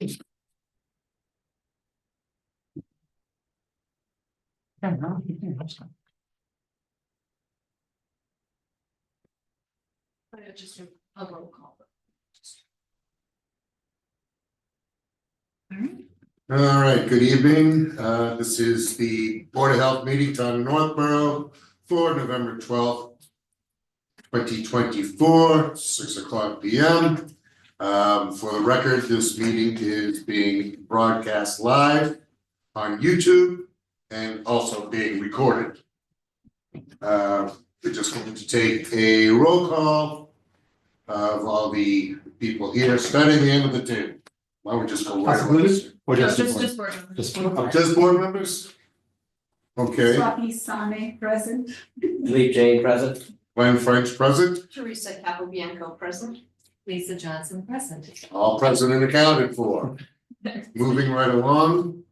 Just a roll call. All right, good evening. This is the Board of Health meeting, Town of Northborough, for November 12th, 2024, 6:00 p.m. For the record, this meeting is being broadcast live on YouTube and also being recorded. We're just going to take a roll call of all the people here, starting the end of the table. Why don't we just go right away? Or No, just board members. Just board members? Okay, Swati Sane present. Lee Jane present. Glenn French present, Teresa Capobianco present. Lisa Johnson present. all present and accounted for. Moving right along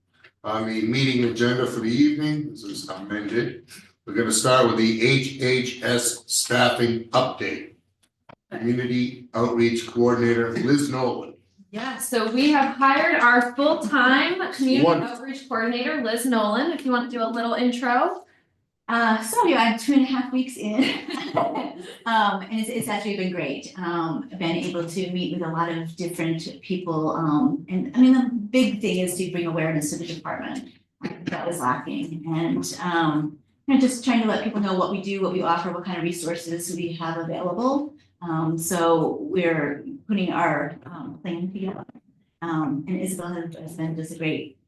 on the meeting agenda for the evening, this is amended. We're gonna start with the HHS staffing update. Community Outreach Coordinator Liz Nolan. Yeah, so we have hired our full-time community Wonderful. outreach coordinator, Liz Nolan, if you want to do a little intro. So yeah, I'm 2.5 weeks in. And it's actually been great. I've been able to meet with a lot of different people. And I mean, the big thing is to bring awareness to the department. That was lacking. And just trying to let people know what we do, what we offer, what kind of resources we have available. So we're putting our plan together. And Isabel has been just a great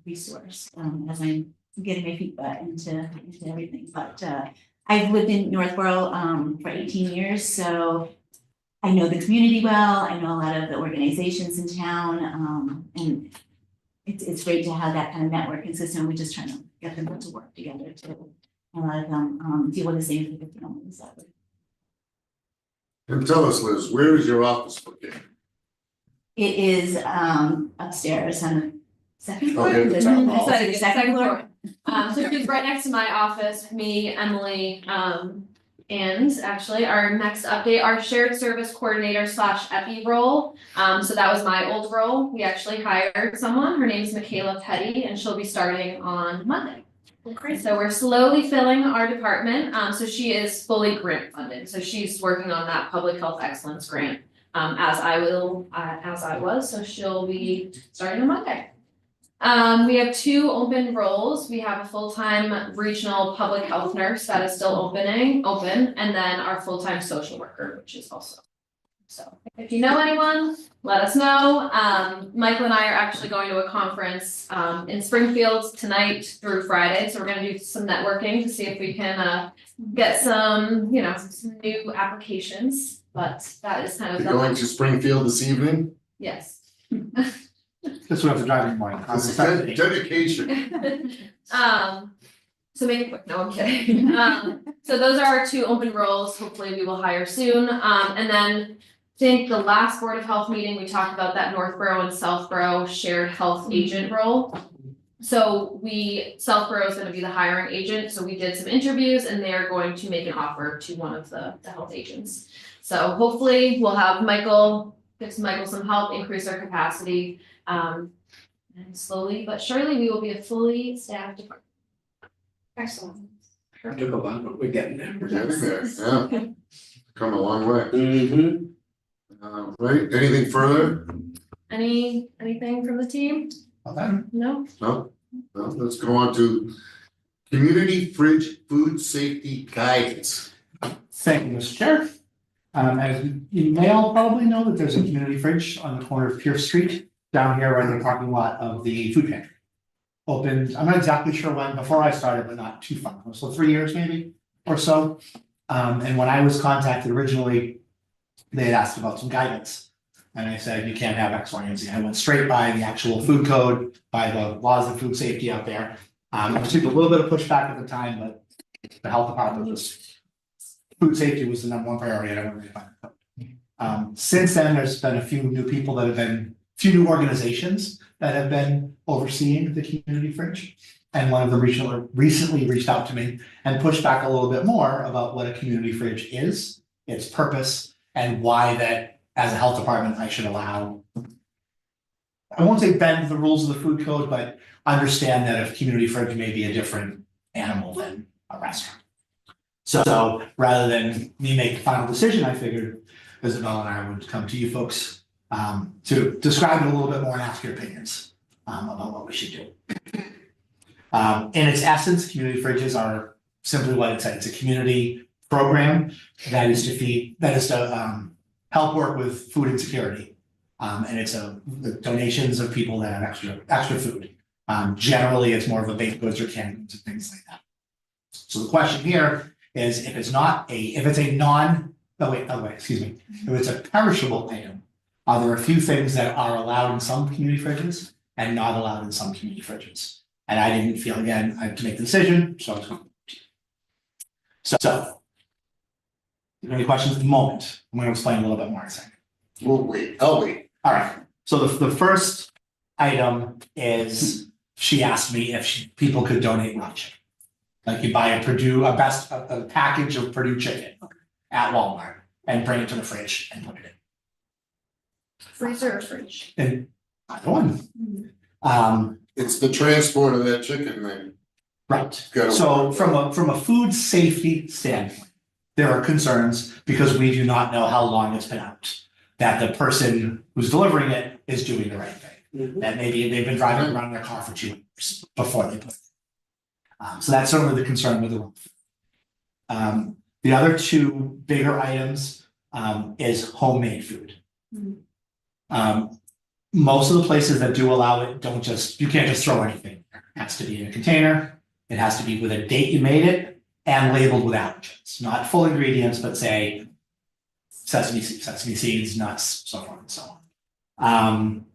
resource as I'm getting my feet wet into everything. But I've lived in Northborough for 18 years, so I know the community well. I know a lot of the organizations in town, and it's great to have that kind of network and system. We're just trying to get them to work together to a lot of them deal with the same type of families that way. And tell us, Liz, where is your office located? It is upstairs on the second floor. Okay, the top Is that the second floor? So she's right next to my office, me, Emily, and actually our next update, our shared service coordinator / epi role. So that was my old role. We actually hired someone. Her name is Michaela Petty, and she'll be starting on Monday. Great. So we're slowly filling our department. So she is fully grant funded. So she's working on that public health excellence grant, as I was. So she'll be starting on Monday. We have 2 open roles. We have a full-time regional public health nurse that is still open, and then our full-time social worker, which is also. So if you know anyone, let us know. Michael and I are actually going to a conference in Springfield tonight through Friday. So we're gonna do some networking to see if we can get some, some new applications. But that is kind of You're going to Springfield this evening? yes. That's what I was driving morning. This is dedication. So make it quick, no, I'm kidding. So those are our 2 open roles, hopefully we will hire soon. And then I think the last Board of Health meeting, we talked about that Northborough and Southborough shared health agent role. So Southborough is gonna be the hiring agent, so we did some interviews and they're going to make an offer to one of the health agents. So hopefully we'll have give Michael some help, increase our capacity. And slowly but surely we will be a fully staffed department. Excellent. It took a while, but we're getting there. We're getting there, yeah. Come a long way. Mm-hmm. Right, anything further? Anything from the team? No? No? No, let's go on to community fridge food safety guidance. Thank you, Mr. Chair. As you may all probably know that there's a community fridge on the corner of Pierce Street down here right in the parking lot of the food pantry. Opened, I'm not exactly sure when, before I started, but not too far, so 3 years maybe or so. And when I was contacted originally, they had asked about some guidance. And I said, you can't have X, Y, and Z. I went straight by the actual food code, by the laws of food safety out there. I received a little bit of pushback at the time, but the health department was, food safety was the #1 priority, and I wanted to find it. Since then, there's been a few new organizations that have been overseeing the community fridge. And one of them recently reached out to me and pushed back a little bit more about what a community fridge is, its purpose, and why that as a health department, I should allow I won't say bend the rules of the food code, but understand that a community fridge may be a different animal than a restaurant. So rather than me make the final decision, I figured Isabel and I would come to you folks to describe it a little bit more and ask your opinions about what we should do. In its essence, community fridges are simply what it said. It's a community program that is to help work with food insecurity. And it's the donations of people that have extra food. Generally, it's more of a baked goods or canned goods and things like that. So the question here is if it's a perishable item, are there a few things that are allowed in some community fridges and not allowed in some community fridges? And I didn't feel, again, I had to make the decision, so I was going to. So, any questions at the moment? I'm going to explain a little bit more in a second. We'll wait, I'll wait. All right, so the first item is, she asked me if people could donate raw chicken. Like you buy a package of Purdue chicken at Walmart and bring it to the fridge and put it in. Freezer or fridge? And either one. It's the transport of that chicken thing. Right, Gotta so work. from a food safety standpoint, there are concerns because we do not know how long it's been out. That the person who's delivering it is doing the right thing. That maybe they've been driving around in their car for 2 years before they put it. So that's sort of the concern with the raw food. The other two bigger items is homemade food. Most of the places that do allow it you can't just throw anything. It has to be in a container. It has to be with a date you made it and labeled with allergens, not full ingredients, but say sesame seeds, nuts, so on and so on.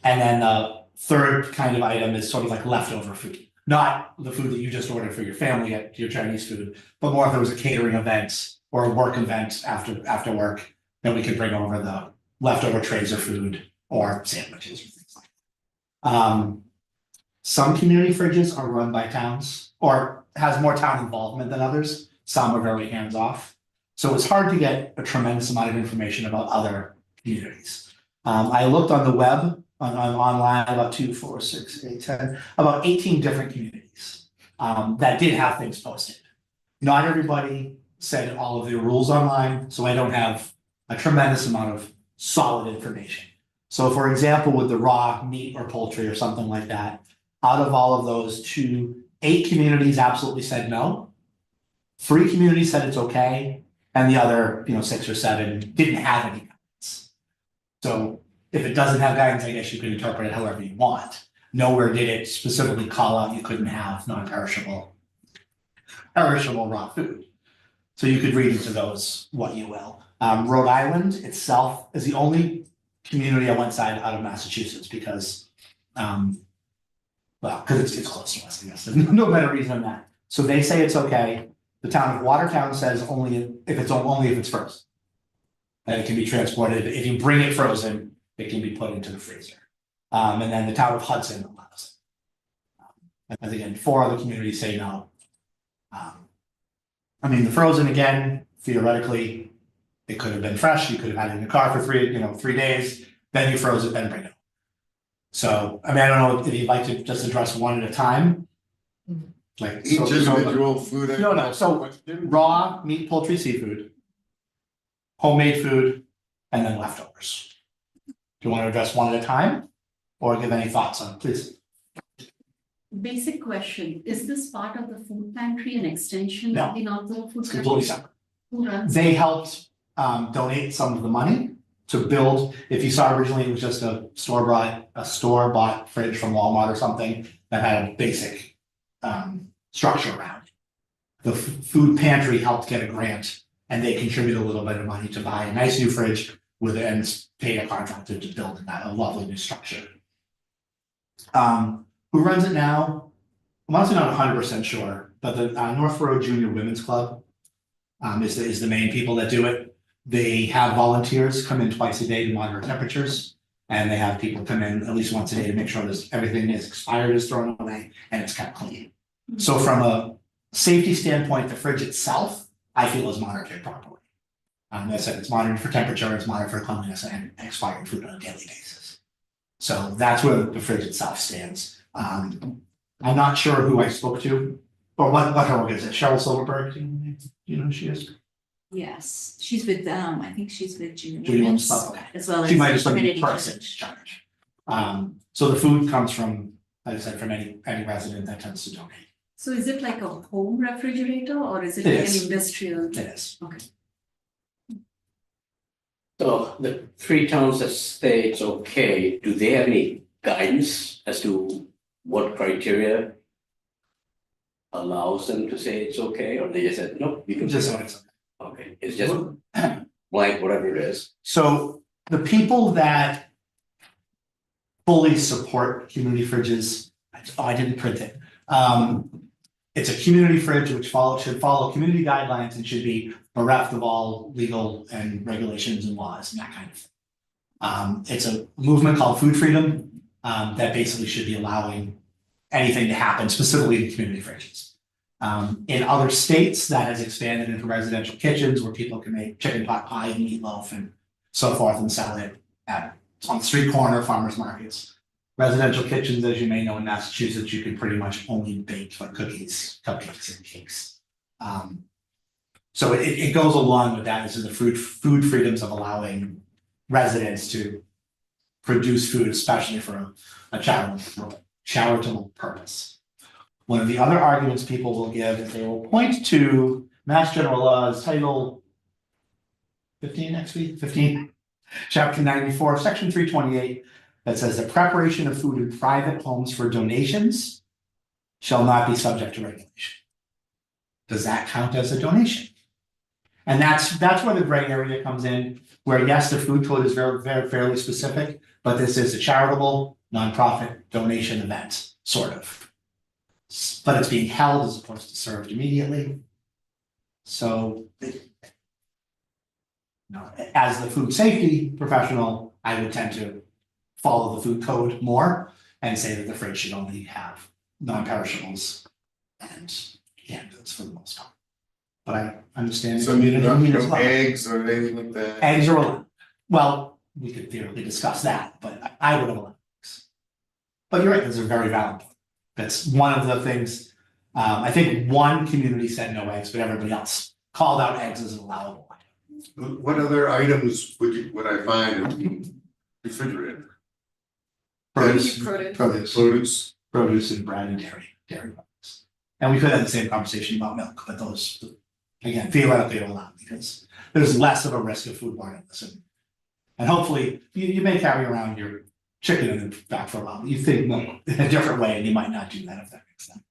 And then the third kind of item is sort of like leftover food. Not the food that you just ordered for your family at your Chinese food, but more if there was a catering event or a work event after work, then we could bring over the leftover trays of food or sandwiches or things like that. Some community fridges are run by towns or has more town involvement than others. Some are very hands-off. So it's hard to get a tremendous amount of information about other communities. I looked on the web, online about 2, 4, 6, 8, 10, about 18 different communities that did have things posted. Not everybody said all of their rules online, so I don't have a tremendous amount of solid information. So for example, with the raw meat or poultry or something like that, out of all of those 8 communities absolutely said no. 3 communities said it's okay, and the other, 6 or 7 didn't have any guidance. So if it doesn't have guidance, I guess you can interpret it however you want. Nowhere did it specifically call out you couldn't have non-perishable raw food. So you could read into those what you will. Rhode Island itself is the only community I went out of Massachusetts because, because it's close to us, I guess. There's no better reason than that. So they say it's okay. The town of Watertown says only if it's frozen. That it can be transported. If you bring it frozen, it can be put into the freezer. And then the town of Hudson allows it. And again, 4 other communities say no. The frozen, again, theoretically, it could have been fresh. You could have had it in the car for 3 days. Then you froze it, then bring it home. So, I don't know if you'd like to just address one at a time. Like Each individual food. No, so raw meat, poultry, seafood, homemade food, and then leftovers. Do you want to address one at a time or give any thoughts on it, please? Basic question, is this part of the food pantry, an extension No. of the Northville Food It's completely Pantry? separate. Who runs? They helped donate some of the money to build. If you saw originally, it was just a store-bought fridge from Walmart or something that had a basic structure around it. The food pantry helped get a grant, and they contributed a little bit of money to buy a nice new fridge and pay a contractor to build a lovely new structure. Who runs it now? I'm honestly not 100% sure, but the North Road Junior Women's Club is the main people that do it. They have volunteers come in twice a day to monitor temperatures, and they have people come in at least once a day to make sure that everything is expired is thrown away and it's kept clean. So from a safety standpoint, the fridge itself, I feel is monitored properly. As I said, it's monitored for temperature, it's monitored for cleanliness and expired food on a daily basis. So that's where the fridge itself stands. I'm not sure who I spoke to, or what her work is, Cheryl Silverberg, do you know who she is? Yes, she's with, I think she's with Judy Judy Williams, Williams, okay. as well as She might just be Trinity person in Church. charge. So the food comes from, like I said, from any resident that tends to donate. So is it like a home refrigerator or is it It like is. an industrial? It is. Okay. So the three towns that say it's okay, do they have any guidance as to what criteria allows them to say it's okay, or they just said, nope, you can Just just, so it's. okay, it's just blank, whatever it is. So the people that fully support community fridges, I didn't print it. It's a community fridge which should follow community guidelines and should be bereft of all legal and regulations and laws and that kind of thing. It's a movement called Food Freedom that basically should be allowing anything to happen specifically in community fridges. In other states, that has expanded into residential kitchens where people can make chicken pot pie and meatloaf and so forth and sell it on the street corner, farmers markets. Residential kitchens, as you may know in Massachusetts, you can pretty much only bake like cookies, cupcakes, and cakes. So it goes along with that. This is the food freedoms of allowing residents to produce food, especially for a charitable purpose. One of the other arguments people will give is they will point to Mass General Laws Title 15 next week, 15, Chapter 94, Section 328, that says the preparation of food in private homes for donations shall not be subject to regulation. Does that count as a donation? And that's where the gray area comes in, where yes, the food code is very fairly specific, but this is a charitable nonprofit donation event, sort of. But it's being held as opposed to served immediately. So, as the food safety professional, I would tend to follow the food code more and say that the fridge should only have non-perishables and canned goods for the most part. But I understand. So no eggs or anything like that? Eggs are allowed. Well, we could theoretically discuss that, but I would have allowed eggs. But you're right, those are very valid. That's one of the things, I think one community said no eggs, but everybody else called out eggs as an allowable item. What other items would I find in the refrigerator? Produce, Produce. and bread and dairy products. And we could have the same conversation about milk, but those, again, theoretically are allowed because there's less of a risk of foodborne illness. And hopefully, you may carry around your chicken in the back for a while, but you think milk in a different way and you might not do that if that makes sense.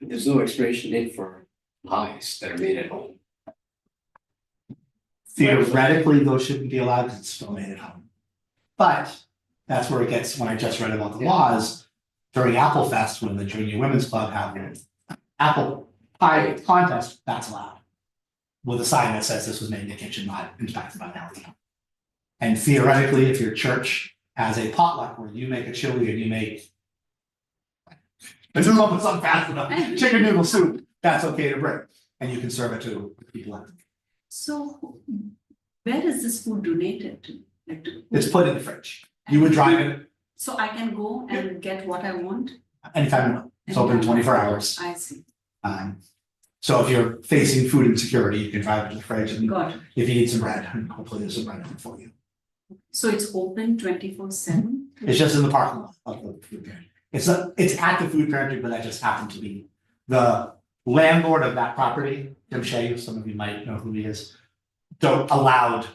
There's no expiration date for pies that are made at home. Theoretically, those shouldn't be allowed because it's still made at home. But that's where it gets, when I just read about the laws, during Apple Fest, when the Junior Women's Club had an apple pie contest, that's allowed. With a sign that says this was made in the kitchen, not inspected by an health. And theoretically, if your church has a potluck where you make a chili and you make, there's something fast enough, chicken noodle soup, that's okay to bring. And you can serve it to people. So where is this food donated to? Like to It's put in the fridge. You would drive it so I can go and get what I want? anytime you want. It's open 24 hours. I see. So if you're facing food insecurity, you can drive it to the fridge and Got it. if you need some bread, hopefully there's some bread in it for you. So it's open 24/7? It's just in the parking lot of the food pantry. It's at the food pantry, but that just happened to be the landlord of that property, Jim Shea, some of you might know who he is. I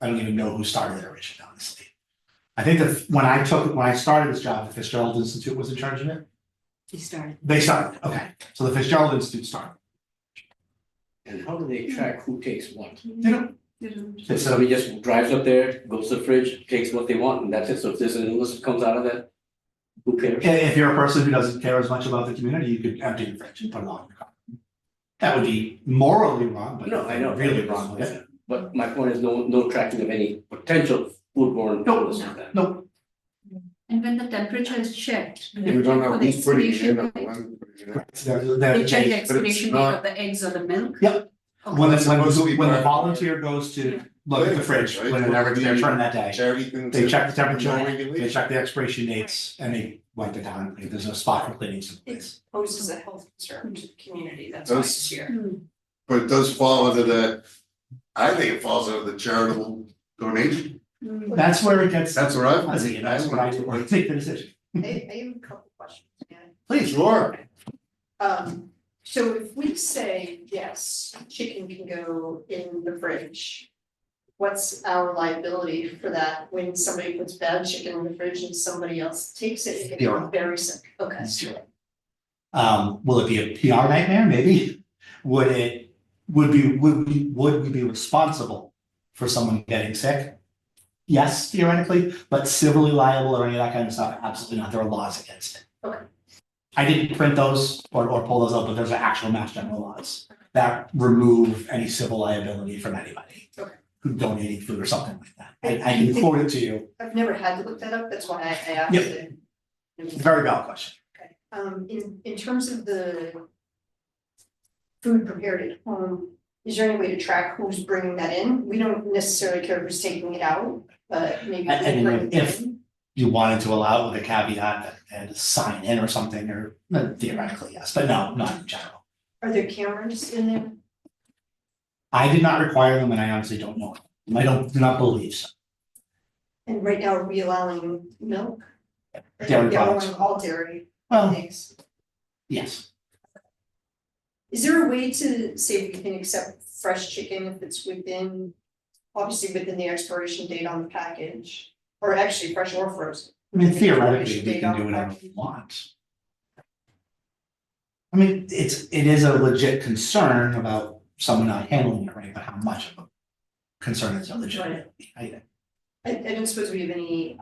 don't even know who started it originally, honestly. I think that when I started this job, the Fitzgerald Institute was in charge of it. They started, okay, so the Fitzgerald Institute started. And how do they track who takes what? They don't, So somebody just drives up there, goes to the fridge, takes what they want, and that's it. So if there's an illness that comes out of that, who cares? if you're a person who doesn't care as much about the community, you could empty your fridge and put it all in your car. That would be morally wrong, but No, I know. really wrong with it. But my point is no tracking of any potential foodborne illness with that. No, And when the temperature is checked. We don't know for the who's putting it in or expiration date, when putting it in. They check the they- expiration date not- of the eggs or the milk? Yep. Okay. when It's supposed to be the part of- volunteer goes to look at the fridge, Right? whenever they're turning that day. Charity thing. They check the No temperature, they regulation. check the expiration dates, and they wipe it down, if there's a spot for cleaning someplace. It poses a health concern to the community, that's why it's here. But it does fall under that, I think it falls under the charitable donation. That's where it gets That's where I'm. fuzzy, and that's what I do, I take the decision. I have a couple questions, yeah. Please. Sure. So if we say, yes, chicken can go in the fridge. What's our liability for that when somebody puts bad chicken in the fridge and somebody else takes it, it Zero. gets very sick, okay. Will it be a PR nightmare? Maybe. Would we be responsible for someone getting sick? Yes, theoretically, but civilly liable or any of that kind of stuff, absolutely not. There are laws against it. Okay. I didn't print those or pull those out, but there's actual mass general laws that remove any civil liability from anybody. Okay. Who donating food or something like that. I can forward it to you. I've never had to look that up, that's why I asked Yep. it. Very valid question. Okay, in terms of the food prepared at home, is there any way to track who's bringing that in? We don't necessarily care who's taking it out, but maybe. And who's bringing it if- in. You wanted to allow it with a caveat that they had to sign in or something, or theoretically, yes, but no, not in general. Are there cameras in there? I did not require them and I honestly don't know. I do not believe so. And right now, are we allowing milk? Dairy Yeah, products. allowing all dairy Well, things. yes, Is there a way to say we can accept fresh chicken if it's obviously within the expiration date on the package? Or actually fresh or frozen? I mean theoretically, we can do whatever we want. I mean, it is a legit concern about someone not handling it right, but how much of a concern is it legitimately? I don't suppose we have any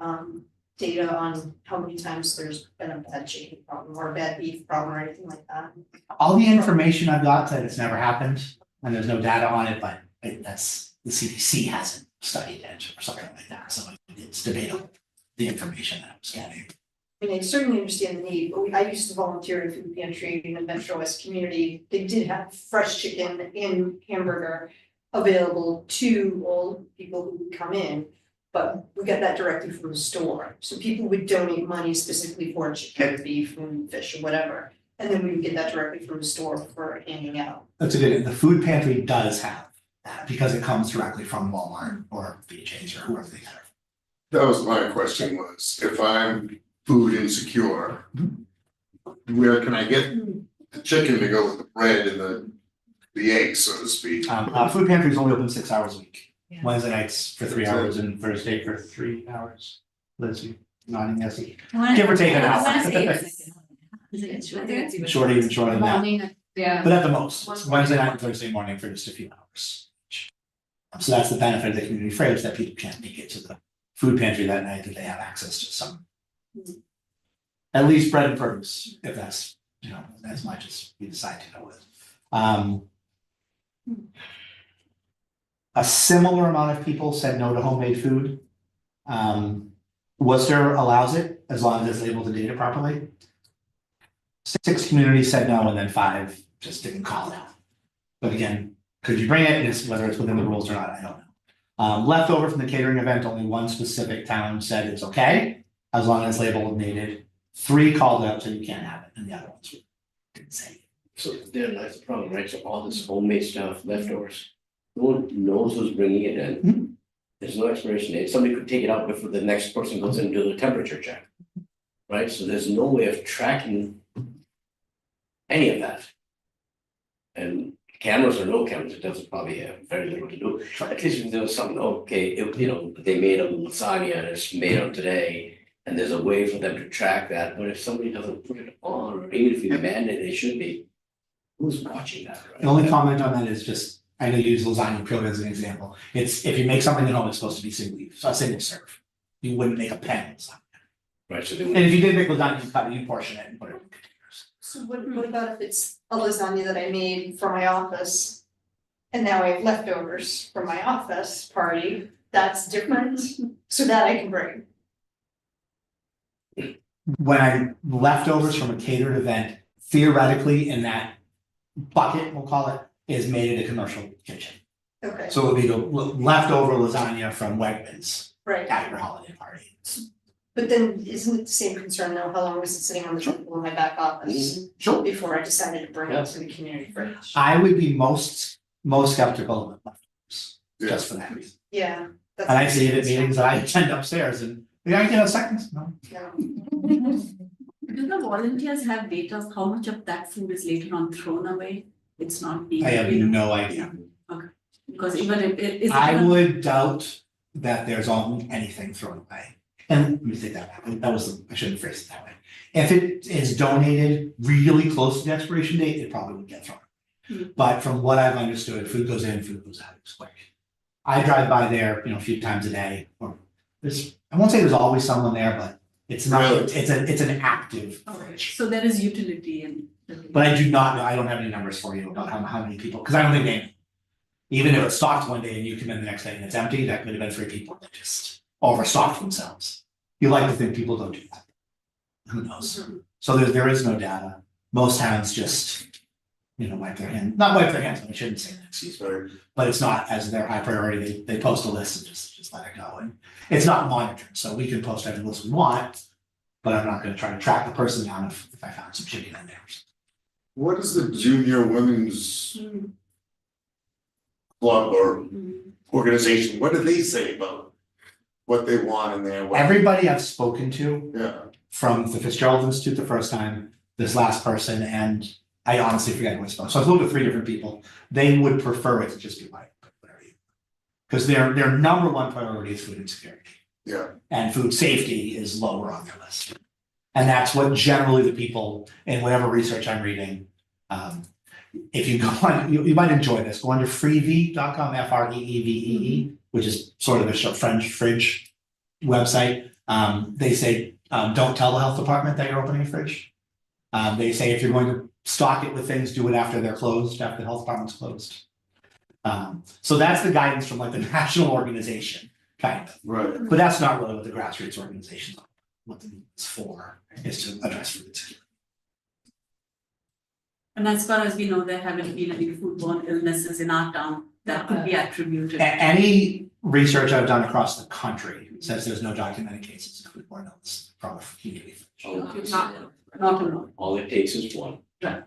data on how many times there's been a bad chicken problem or a bad beef problem or anything like that. All the information I've got said it's never happened, and there's no data on it, but that's, the CDC hasn't studied it or something like that, so it's debatable, the information that I was getting. I mean, I certainly understand the need, but I used to volunteer at food pantry in the Metro West community. They did have fresh chicken and hamburger available to all people who would come in. But we got that directly from the store, so people would donate money specifically for chicken, beef and fish or whatever. And then we would get that directly from the store for handing out. That's a good, the food pantry does have that, because it comes directly from Walmart or BJ's or whoever they have. That was my question was, if I'm food insecure, where can I get the chicken to go with the bread and the eggs, so to speak? Food pantry is only open 6 hours a week. Yeah. Wednesday nights for 3 hours and Thursday for 3 hours. Let's see, nodding yes. Give or take an hour. I wanna say it's I think it's even. Short, even shorter than that, Morning, Yeah. but at the most, it's Wednesday night and Thursday morning for just a few hours. So that's the benefit of the community fridge, that people can't make it to the food pantry that night, that they have access to some. At least bread and produce, if that's, as much as we decide to go with. A similar amount of people said no to homemade food. Worcester allows it as long as it's labeled and dated properly. 6 communities said no, and then 5 just didn't call it out. But again, could you bring it? Whether it's within the rules or not, I don't know. Leftover from the catering event, only 1 specific town said it's okay, as long as labeled and dated. 3 called out, so you can't have it, and the other ones didn't say. So there lies the problem, right? So all this homemade stuff, leftovers, no one knows who's bringing it in. Mhm. There's no expiration date. Somebody could take it out before the next person goes in and do the temperature check. Right? So there's no way of tracking any of that. And cameras or no cameras, it doesn't probably have very little to do. At least if there was something, okay, if, they made a lasagna and it's made on today, and there's a way for them to track that, but if somebody doesn't put it on, or even if you mandate it, should be, who's watching that, right? The only comment on that is just, I know you use lasagna purely as an example. It's, if you make something at home, it's supposed to be single use, not single serve. You wouldn't make a pan lasagna. Right, so they And would, if you did make lasagna, you cut it, you portion it and put it in containers. So what about if it's a lasagna that I made for my office? And now I have leftovers from my office party, that's different, so that I can bring. When leftovers from a catered event, theoretically in that bucket, we'll call it, is made in a commercial kitchen. Okay, So it would be the leftover lasagna from Wegmans right, at your holiday party. but then isn't it the same concern though, how long was it sitting on the table in my back office Sure. before I decided to bring it to the community fridge? I would be most skeptical of leftovers, just for that reason. Yeah. that's- And I see it at meetings that I attend upstairs and, yeah, seconds, no. No. Do the volunteers have data of how much of that food is later on thrown away? It's not being. I have no idea. Because even if it is. I would doubt that there's anything thrown away. And let me take that back, I shouldn't phrase it that way. If it is donated really close to the expiration date, it probably would get thrown. But from what I've understood, food goes in, food goes out, it's quick. I drive by there, a few times a day, or I won't say there's always someone there, but it's not, Really? it's an active Okay, fridge. so there is utility in. But I do not know, I don't have any numbers for you about how many people, because I don't think they know. Even if it's stocked one day and you come in the next day and it's empty, that could have been 3 people that just overstocked themselves. You like to think people don't do that. Who knows? So there is no data. Most towns just, wipe their hands, not wipe their hands, I shouldn't say that, excuse me. Sorry. But it's not as their high priority, they post a list and just let it go. And it's not monitored, so we can post every list we want, but I'm not gonna try to track the person down if I found some chicken in there. What is the junior women's club or organization, what do they say about what they want in there? Everybody I've spoken to, Yeah, from the Fitzgerald Institute the first time, this last person, and I honestly forget who I spoke. So I spoke to 3 different people. They would prefer it to just be white. Because their number one priority is food insecurity. yeah, And food safety is lower on their list. And that's what generally the people in whatever research I'm reading, if you go on, you might enjoy this, go under freevee.com, FREEVEE, which is sort of a French fridge website. They say, don't tell the health department that you're opening a fridge. They say if you're going to stock it with things, do it after they're closed, after the health department's closed. So that's the guidance from like the national organization, kind of. right. But that's not really what the grassroots organizations are. What it's for is to address food insecurity. And as far as we know, there haven't been any foodborne illnesses in our town that could be attributed. Any research I've done across the country says there's no documented cases of foodborne illness from a community. Not alone. All it takes is one. Right.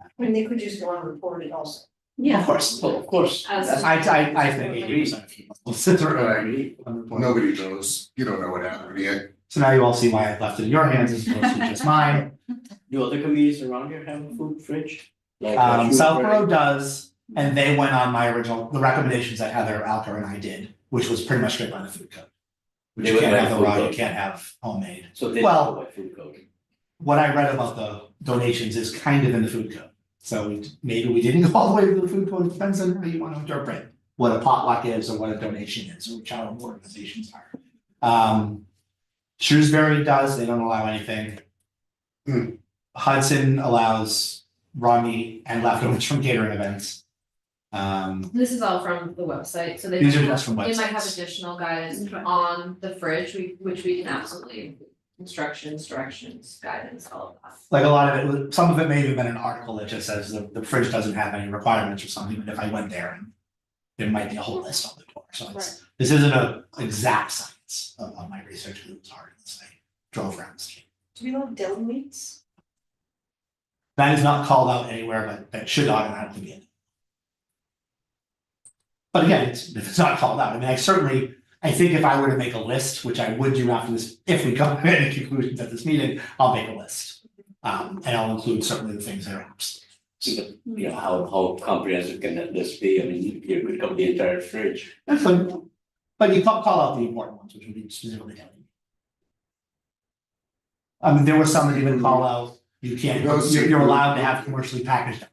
I mean, they could just go unreported also. Of course. Well, of course. As- I think 80% of people will sit around unreported. Nobody knows, you don't know what happened yet. So now you all see why I left it in your hands as opposed to just mine. Do other communities around here have a food fridge? Like, Southborough does, and they went on the recommendations that Heather Alker and I did, which was pretty much straight by the food code. Which They you can't went by have the food raw, you code. can't have homemade. So they Well- go by food code. What I read about the donations is kind of in the food code. So maybe we didn't go all the way to the food code, it depends on how you want to interpret what a potluck is or what a donation is, or which our organizations are. Shrewsbury does, they don't allow anything. Hudson allows raw meat and leftovers from catering events. This is all from the website, so they These might are just from have, they might have websites. additional guidance Right. on the fridge, which we can absolutely include. Instructions, directions, guidance, all of that. Like a lot of it, some of it may have been an article that just says the fridge doesn't have any requirements or something, but if I went there, there might be a whole list on the door, so this isn't an exact science of my research, because it was hard, as I drove around the state. Do we know deli meats? That is not called out anywhere, but that should automatically be in. But again, if it's not called out, I mean, I think if I were to make a list, which I would do after this, if we come to any conclusions at this meeting, I'll make a list. And I'll include certainly the things that are absolutely. You know, how comprehensive can that list be? I mean, you could cover the entire fridge. That's fine. But you call out the important ones, which would be specifically deli. I mean, there were some that even call out, you're allowed to have commercially packaged,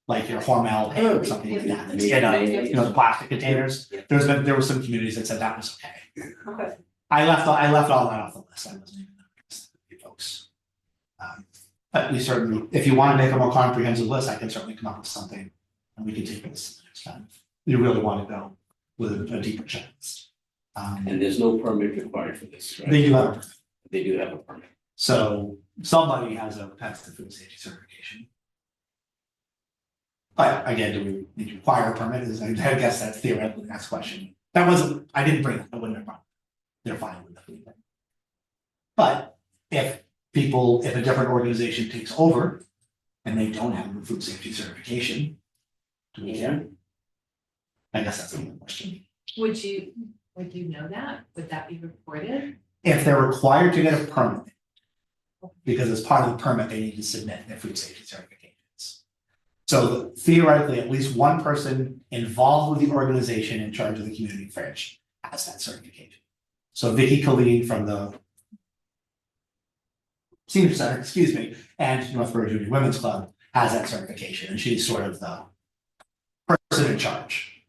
like your Hormel hay or something like that, that's in the plastic containers. There were some communities that said that was okay. Okay. I left all that off the list, I wasn't even noticed, you folks. But we certainly, if you want to make a more comprehensive list, I can certainly come up with something, and we can take this next time. If you really want to go with a deeper checklist. And there's no permit required for this, right? They do have a permit. They do have a permit. So somebody has the food safety certification. But again, do we need to require a permit? I guess that's theoretically the next question. That wasn't, I didn't bring it, I wouldn't have brought it. They're fine with the food thing. But if if a different organization takes over and they don't have a food safety certification, do we care? I guess that's the question. Would you know that? Would that be reported? If they're required to get a permit, because as part of the permit, they need to submit their food safety certifications. So theoretically, at least one person involved with the organization in charge of the community fridge has that certification. So Vicky Colleen from the Senior Center, excuse me, and Northborough Junior Women's Club has that certification, and she's sort of the person in charge,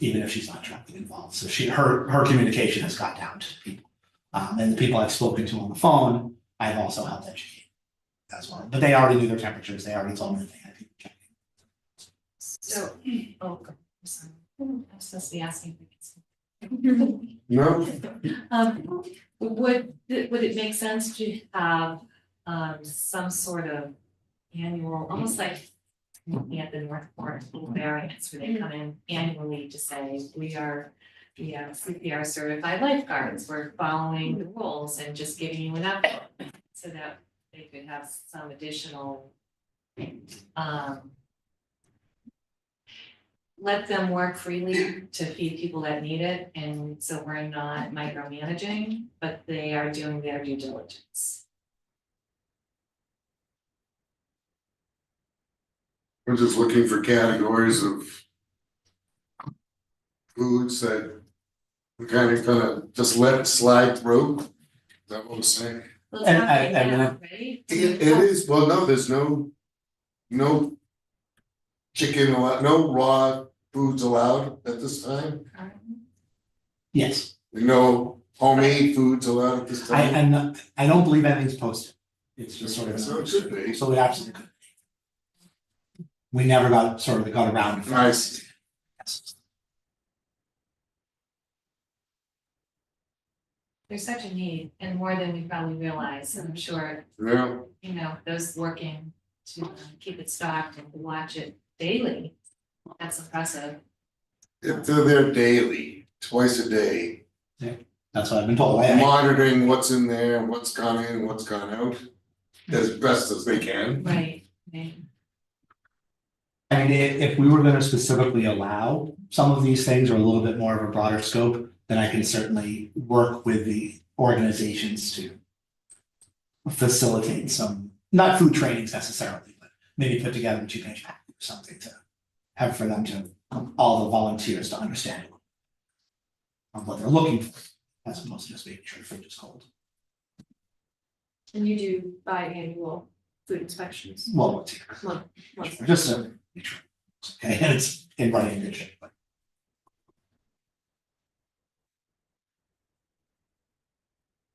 even if she's not directly involved. So her communication has got down to people. And the people I've spoken to on the phone, I've also helped educate as well. But they already knew their temperatures. They already told me that they had people checking. So, oh, I'm sorry. I'm supposed to be asking. No, Would it make sense to have some sort of annual, almost like looking at the Northport variants where they come in annually to say, we are CPR certified lifeguards, we're following the rules and just giving you an update so that they could have some additional let them work freely to feed people that need it, and so we're not micromanaging, but they are doing their due diligence. we're just looking for categories of foods that we kind of just let it slide through. Is that what we're saying? Well, it's not right And- now, right? It is, well, no, there's no chicken allowed, no raw foods allowed at this time. Yes, No homemade foods allowed at this time. I don't believe anything's posted. It's just sort of. So it should be. So it absolutely could. We never got around. to- Nice. Yes. There's such a need, and more than we probably realize, and I'm sure, Yeah, those working to keep it stocked and to watch it daily, that's impressive. if they're there daily, twice a day, That's what I've been told. monitoring what's in there, what's gone in, what's gone out. As best as they can. Right. I mean, if we were gonna specifically allow some of these things or a little bit more of a broader scope, then I can certainly work with the organizations to facilitate some, not food trainings necessarily, but maybe put together a 2-page pack or something to have for them to, all the volunteers to understand what they're looking for, as opposed to just making sure the fridge is cold. And you do biannual food inspections. Well, what's here, Once. just to make sure, it's okay, and it's in running good shape, but.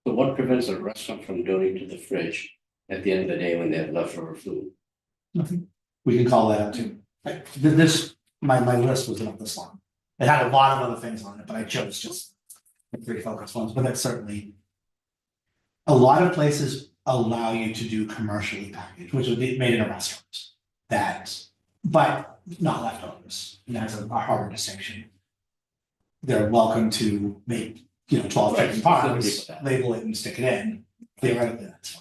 So what prevents a restaurant from donating to the fridge at the end of the day when they have leftover food? Nothing. We can call that out too. My list was not this long. It had a lot of other things on it, but I chose just the 3 focus ones, but that's certainly. A lot of places allow you to do commercially packaged, which would be made in a restaurant. But not leftovers, and that's a harder distinction. They're welcome to make, 12 chicken parts, label it and stick it in, theoretically, that's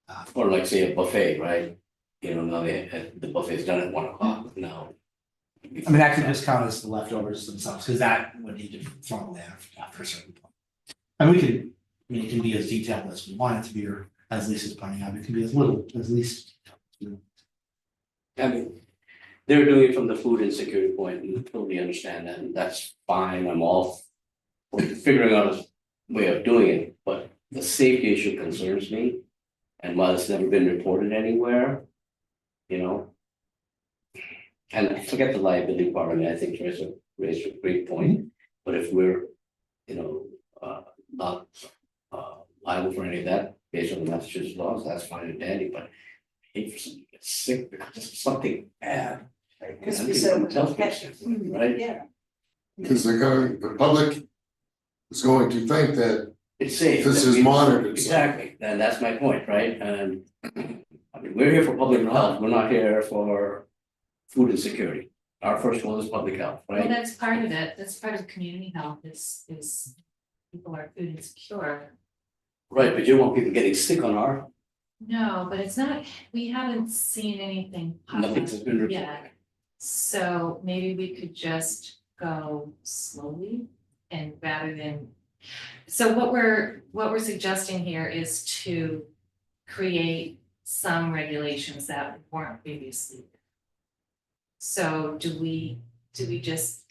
fine. Or like say a buffet, right? Now the buffet's done at 1 o'clock now. I mean, that could just count as the leftovers themselves, because that would need to be thrown there after a certain point. And it can be as detailed as we want it to be, or as Lisa's pointing out, it can be as little, as least. I mean, they're doing it from the food insecurity point, and totally understand that, and that's fine, I'm all for figuring out a way of doing it, but the safety issue concerns me. And while it's never been reported anywhere, and forget the liability part, I mean, I think Teresa raised a great point, but if we're, not liable for any of that based on the Massachusetts laws, that's fine and dandy, but I hate for someone to get sick because of something bad. Because we said. Right? Yeah. Because the public is going to think that It's safe. this that is we- monitored. Exactly, and that's my point, right? And I mean, we're here for public health, we're not here for food insecurity. Our first one is public health, Well, right? that's part of it, that's part of community health is people are food insecure. Right, but you don't want people getting sick on our, No, but it's not, we haven't seen anything pop up nothing's been reported. yet. So maybe we could just go slowly and rather than. So what we're suggesting here is to create some regulations that weren't previously. So do we just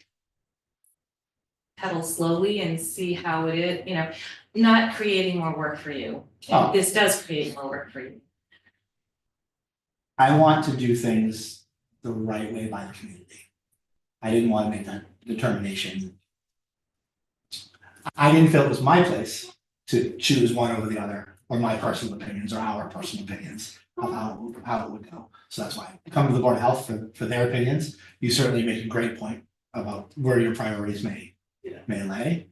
pedal slowly and see how it is, you know, not creating more work for you. Oh. This does create more work for you. I want to do things the right way by the community. I didn't want to make that determination. I didn't feel it was my place to choose one over the other, or my personal opinions, or our personal opinions of how it would go. So that's why I come to the Board of Health for their opinions. You certainly make a great point about where your priorities may lay.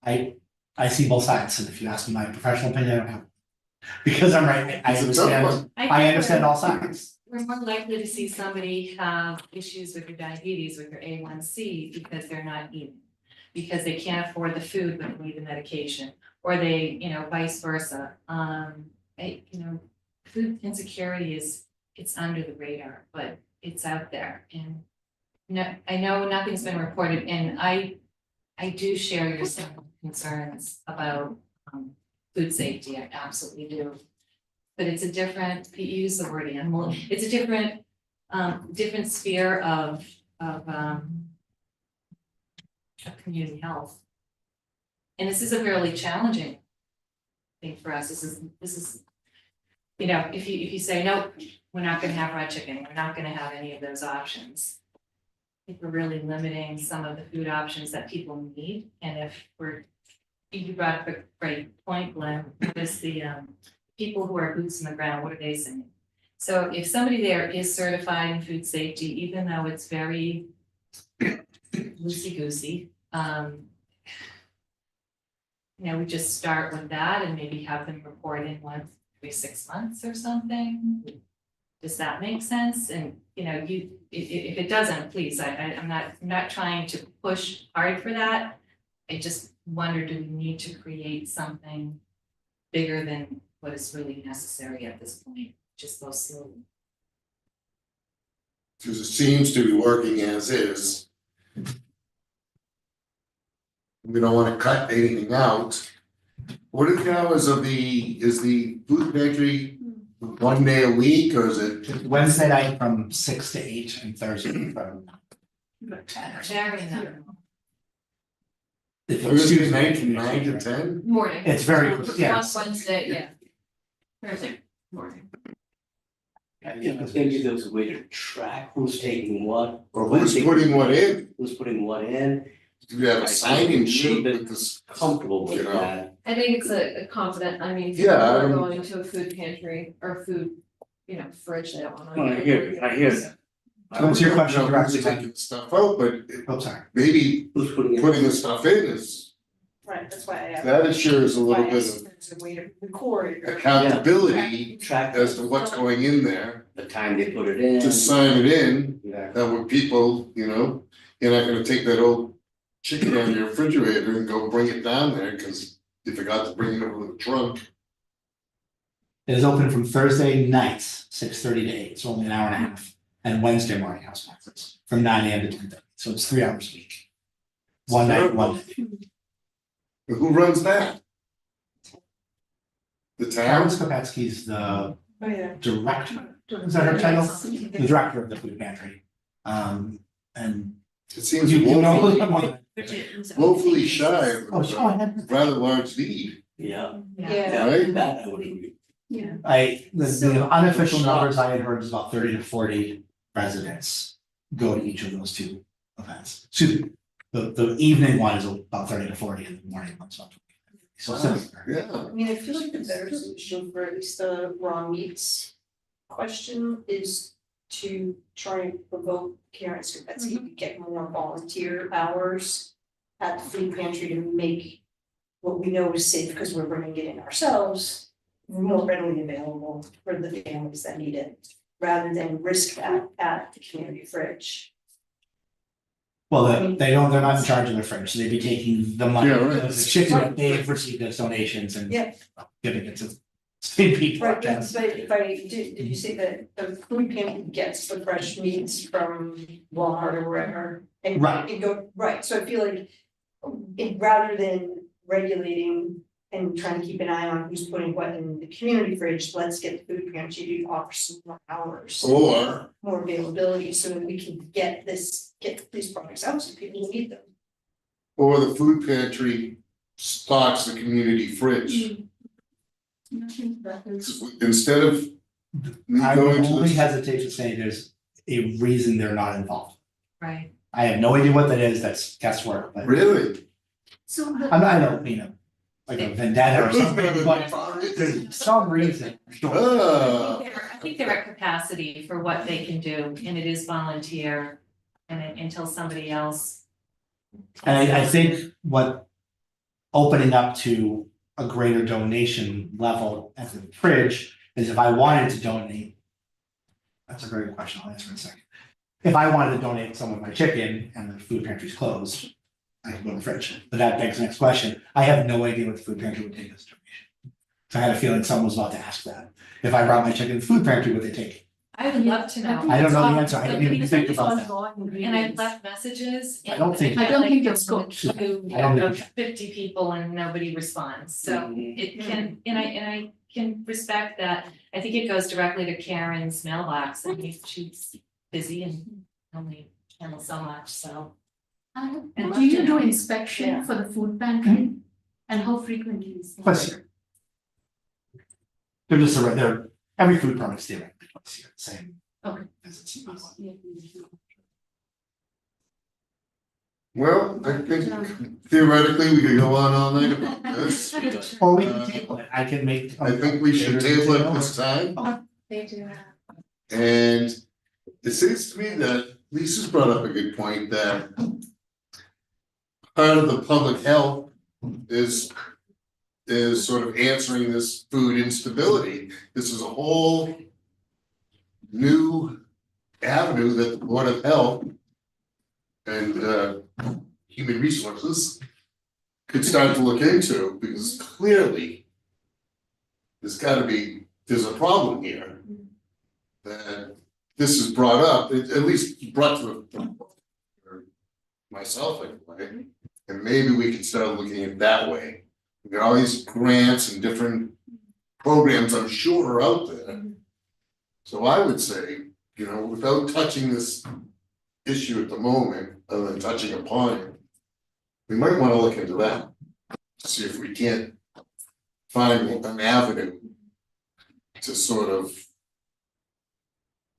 I see both sides, and if you ask me my professional opinion, I don't have. Because I'm right, I It's a tough understand, one. I understand all sides. We're more likely to see somebody have issues with their diabetes, with their A1C, because they're not eating. Because they can't afford the food, but they need the medication, or they, you know, vice versa. Food insecurity it's under the radar, but it's out there. And no, I know nothing's been reported, and I do share your concerns about food safety, I absolutely do. But it's a different, you use the word animal, it's a different sphere of community health. And this is a fairly challenging thing for us. This is, you know, if you say, nope, we're not gonna have fried chicken, we're not gonna have any of those options. I think we're really limiting some of the food options that people need, and if you brought up a great point, Glenn, is the people who are boots in the ground, what are they saying? So if somebody there is certified in food safety, even though it's very loosey-goosey, we just start with that and maybe have them report in once every 6 months or something. Does that make sense? And if it doesn't, please, I'm not trying to push hard for that. I just wonder, do we need to create something bigger than what is really necessary at this point? Just go slowly. Because it seems to be working as is. We don't want to cut anything out. What are the hours of is the food pantry 1 day a week, or is it? Wednesday night from 6 to 8 and Thursday from 10 or something. Very minimal. Thursday night from 9 to 10? Morning. It's very, yeah. Once Wednesday, yeah. Thursday morning. Maybe there's a way to track who's taking what, or Who's putting what in? who's putting what in. Do we have a sign-in sheet with this? Comfortable with that. I think it's a confident, I mean, Yeah, people are I'm- going to a food pantry or food, fridge, they don't wanna. Oh, I hear that. To answer your question Who's directly, taking stuff out, but oh, sorry. maybe Who's putting it? putting the stuff in is, Right, that's why I asked. that assures a little Why I bit asked if there's a way to record. of accountability Track as to what's going in there. the time they put it in. Just sign it in, Yeah. that way people, you're not gonna take that old chicken out of your refrigerator and go bring it down there, cause you forgot to bring it over the trunk. It is open from Thursday nights, 6:30 to 8, so only an hour and a half, and Wednesday morning house breakfast from 9 AM to 10:30, so it's 3 hours a week. One night, one day. And who runs that? The Karen town? Skopetsky's the Oh, yeah. director, is that her title? The director of the food pantry. And It seems you know, woefully shy of oh, sure, I a had- rather large need, Yeah. Yeah. right? That I would agree. Yeah. The unofficial numbers I had heard is about 30 to 40 residents go to each of those two events. Excuse me, the evening one is about 30 to 40 and the morning one's about 20. So similar. Yeah, I mean, I feel like the better solution for at least the raw meats question is to try and provoke Karen Skopetsky to get more volunteer hours at the food pantry to make what we know is safe, because we're bringing it in ourselves, more readily available for the families that need it, rather than risk that at the community fridge. Well, they're not in charge of their fridge, so they'd be taking the money, Yeah, right. the chicken that they've received as donations and Yeah. giving it to same people, I Right, guess. but if did you say that the food pantry gets the fresh meats from Walmart or wherever? And Right. and go, right, so I feel like rather than regulating and trying to keep an eye on who's putting what in the community fridge, let's get the food pantry to offer some more hours. Or, More availability so that we can get these products out to people who need them. or the food pantry stocks the community fridge. Instead of me I would going to only the, hesitate to say there's a reason they're not involved. Right. I have no idea what that is, that's guesswork, but really? So I don't mean like a vendetta or something, but there's some reason, sure. I think they're at capacity for what they can do, and it is volunteer, until somebody else. And I think what opening up to a greater donation level at the fridge is if I wanted to donate. That's a very good question, I'll answer in a second. If I wanted to donate some of my chicken and the food pantry's closed, I can go to the fridge, but that begs the next question, I have no idea what the food pantry would take as a donation. So I had a feeling someone was about to ask that, if I brought my chicken to the food pantry, would they take it? I would love to know. I don't know the answer, I didn't even think about that. And I've left messages. I don't think- I don't think it's you'll going to I don't think- of 50 people and nobody responds, so it can, and I can respect that. I think it goes directly to Karen's mailbox, and she's busy and only handles so much, so. And do you do inspection for the food pantry? And how frequently is that? Twice a year. They're just, they're, every food permit's theoretically twice a year, same. Okay. Visits. Well, I think theoretically we could go on all night about this. Or we can table it, I can make. I think we should table it this time. They do have. And it seems to me that Lisa's brought up a good point that part of the public health is sort of answering this food instability. This is a whole new avenue that the Board of Health and Human Resources could start to look into, because clearly there's a problem here. That this is brought up, at least brought to myself anyway, and maybe we can start looking at it that way. We got all these grants and different programs I'm sure are out there. So I would say, without touching this issue at the moment, other than touching upon it, we might want to look into that, to see if we can't find an avenue to sort of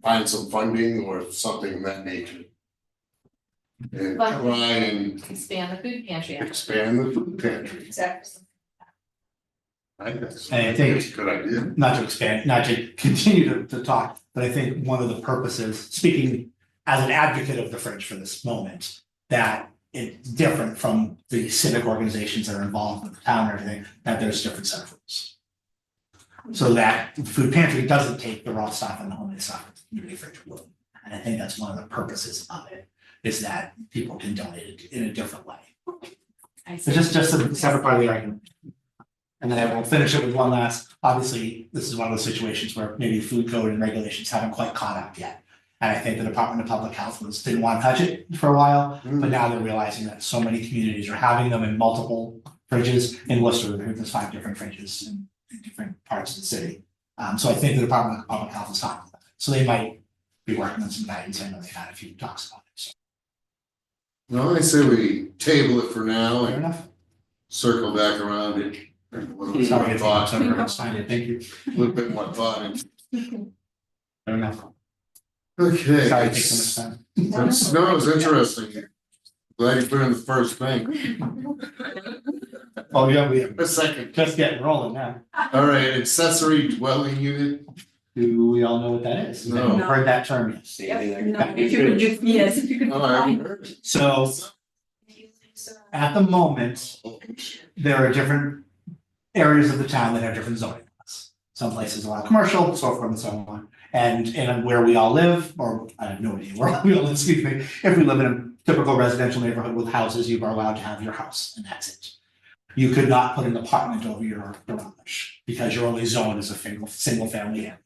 find some funding or something of that nature. And try and Expand the food pantry. expand the food pantry. Exactly. I think that's And I think- a good idea. Not to expand, not to continue to talk, but I think one of the purposes, speaking as an advocate of the fridge for this moment, that it's different from the civic organizations that are involved with the town and everything, that there's different set of rules. So that the food pantry doesn't take the raw stuff and the homemade stuff, the community fridge will. And I think that's one of the purposes of it, is that people can donate it in a different way. I So see. just a separate part of the argument. And then I will finish it with one last, obviously, this is one of those situations where maybe food code and regulations haven't quite caught up yet. And I think the Department of Public Health didn't want to touch it for a while, but now they're realizing that so many communities are having them in multiple fridges. In Worcester, there's 5 different fridges in different parts of the city. So I think the Department of Public Health is talking about it. So they might be working on some guidance. I know they've had a few talks about it. So Well, I say we table it for now fair and enough. circle back around it. A little Sorry more if thought, I'm everyone's time. Thank you. a little bit more thought. Fair enough. Okay. Sorry to take so much time. No, it was interesting. Glad you put in the first thing. Oh, yeah, we A second. just getting rolling now. All right, accessory dwelling unit. Do we all know what that is? No. I've heard that term, yes. Same thing like No, back in if you could fridge. just, yes, if you could. Oh, I haven't heard it. So at the moment, there are different areas of the town that have different zoning laws. Some places allow commercial, so forth and so on. And where we all live, or I have no idea where we all live, excuse me, if we live in a typical residential neighborhood with houses, you are allowed to have your house, and that's it. You could not put an apartment over your garage because you're only zoned as a single family area.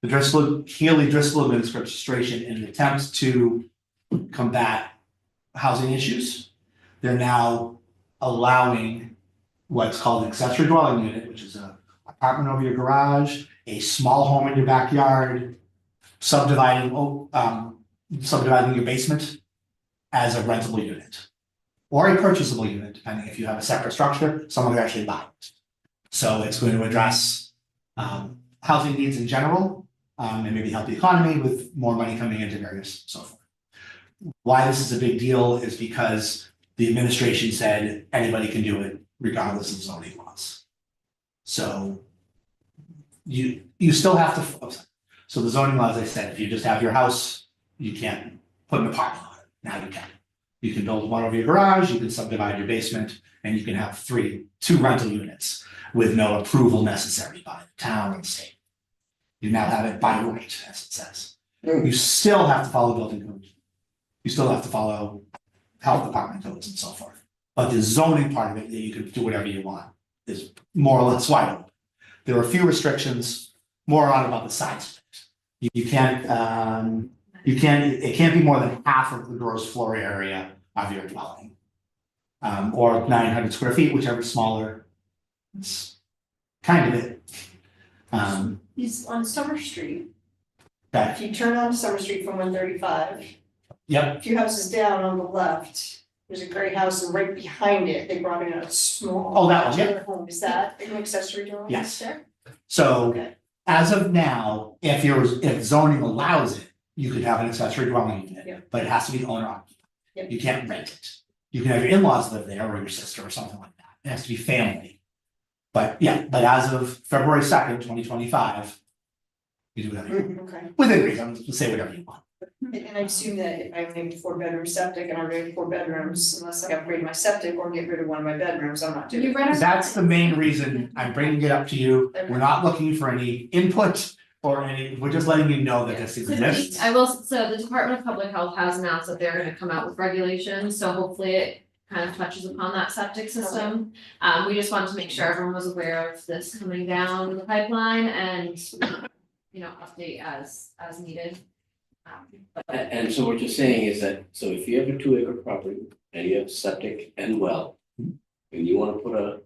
The Healy-Driscoll administration, in an attempt to combat housing issues, they're now allowing what's called an accessory dwelling unit, which is an apartment over your garage, a small home in your backyard, subdividing your basement as a rentable unit. Or a purchasable unit, depending if you have a separate structure, someone could actually buy it. So it's going to address housing needs in general, and maybe help the economy with more money coming into various so forth. Why this is a big deal is because the administration said anybody can do it regardless of zoning laws. So you still have to, so the zoning laws, I said, if you just have your house, you can't put an apartment on it. Now you can. You can build one over your garage, you can subdivide your basement, and you can have two rental units with no approval necessary by the town or the state. You now have it by right, as it says. You still have to follow building codes. You still have to follow health department codes and so forth. But the zoning part of it, that you can do whatever you want, is more or less wide open. There are a few restrictions, more on about the size. You can't, it can't be more than half of the gross floor area of your dwelling. Or 900 square feet, whichever smaller. It's kind of it. He's on Summer Street. That, If you turn on Summer Street from 135, yep, a few houses down on the left, there's a gray house, and right behind it, they brought in a small. Oh, that one, yeah. trailer home. Is that an accessory dwelling? Yes. There? so Okay. as of now, if zoning allows it, you could have an accessory dwelling unit, Yeah. but it has to be owner occupied. Yep. You can't rent it. You can have your in-laws live there or your sister or something like that. It has to be family. But yeah, but as of February 2nd, 2025, you do whatever you want. Okay. Within reason, you say whatever you want. And I assume that if I have a 4-bedroom septic and I already have 4 bedrooms, unless I upgrade my septic or get rid of one of my bedrooms, I'm not doing it. You read our. That's the main reason I'm bringing it up to you. We're not looking for any input or any, we're just letting you know that this exists. So the Department of Public Health has announced that they're gonna come out with regulations, so hopefully it kind of touches upon that septic system. We just wanted to make sure everyone was aware of this coming down the pipeline and, update as needed. And so what you're saying is that, so if you have a 2-acre property and you have septic and well, and you wanna put a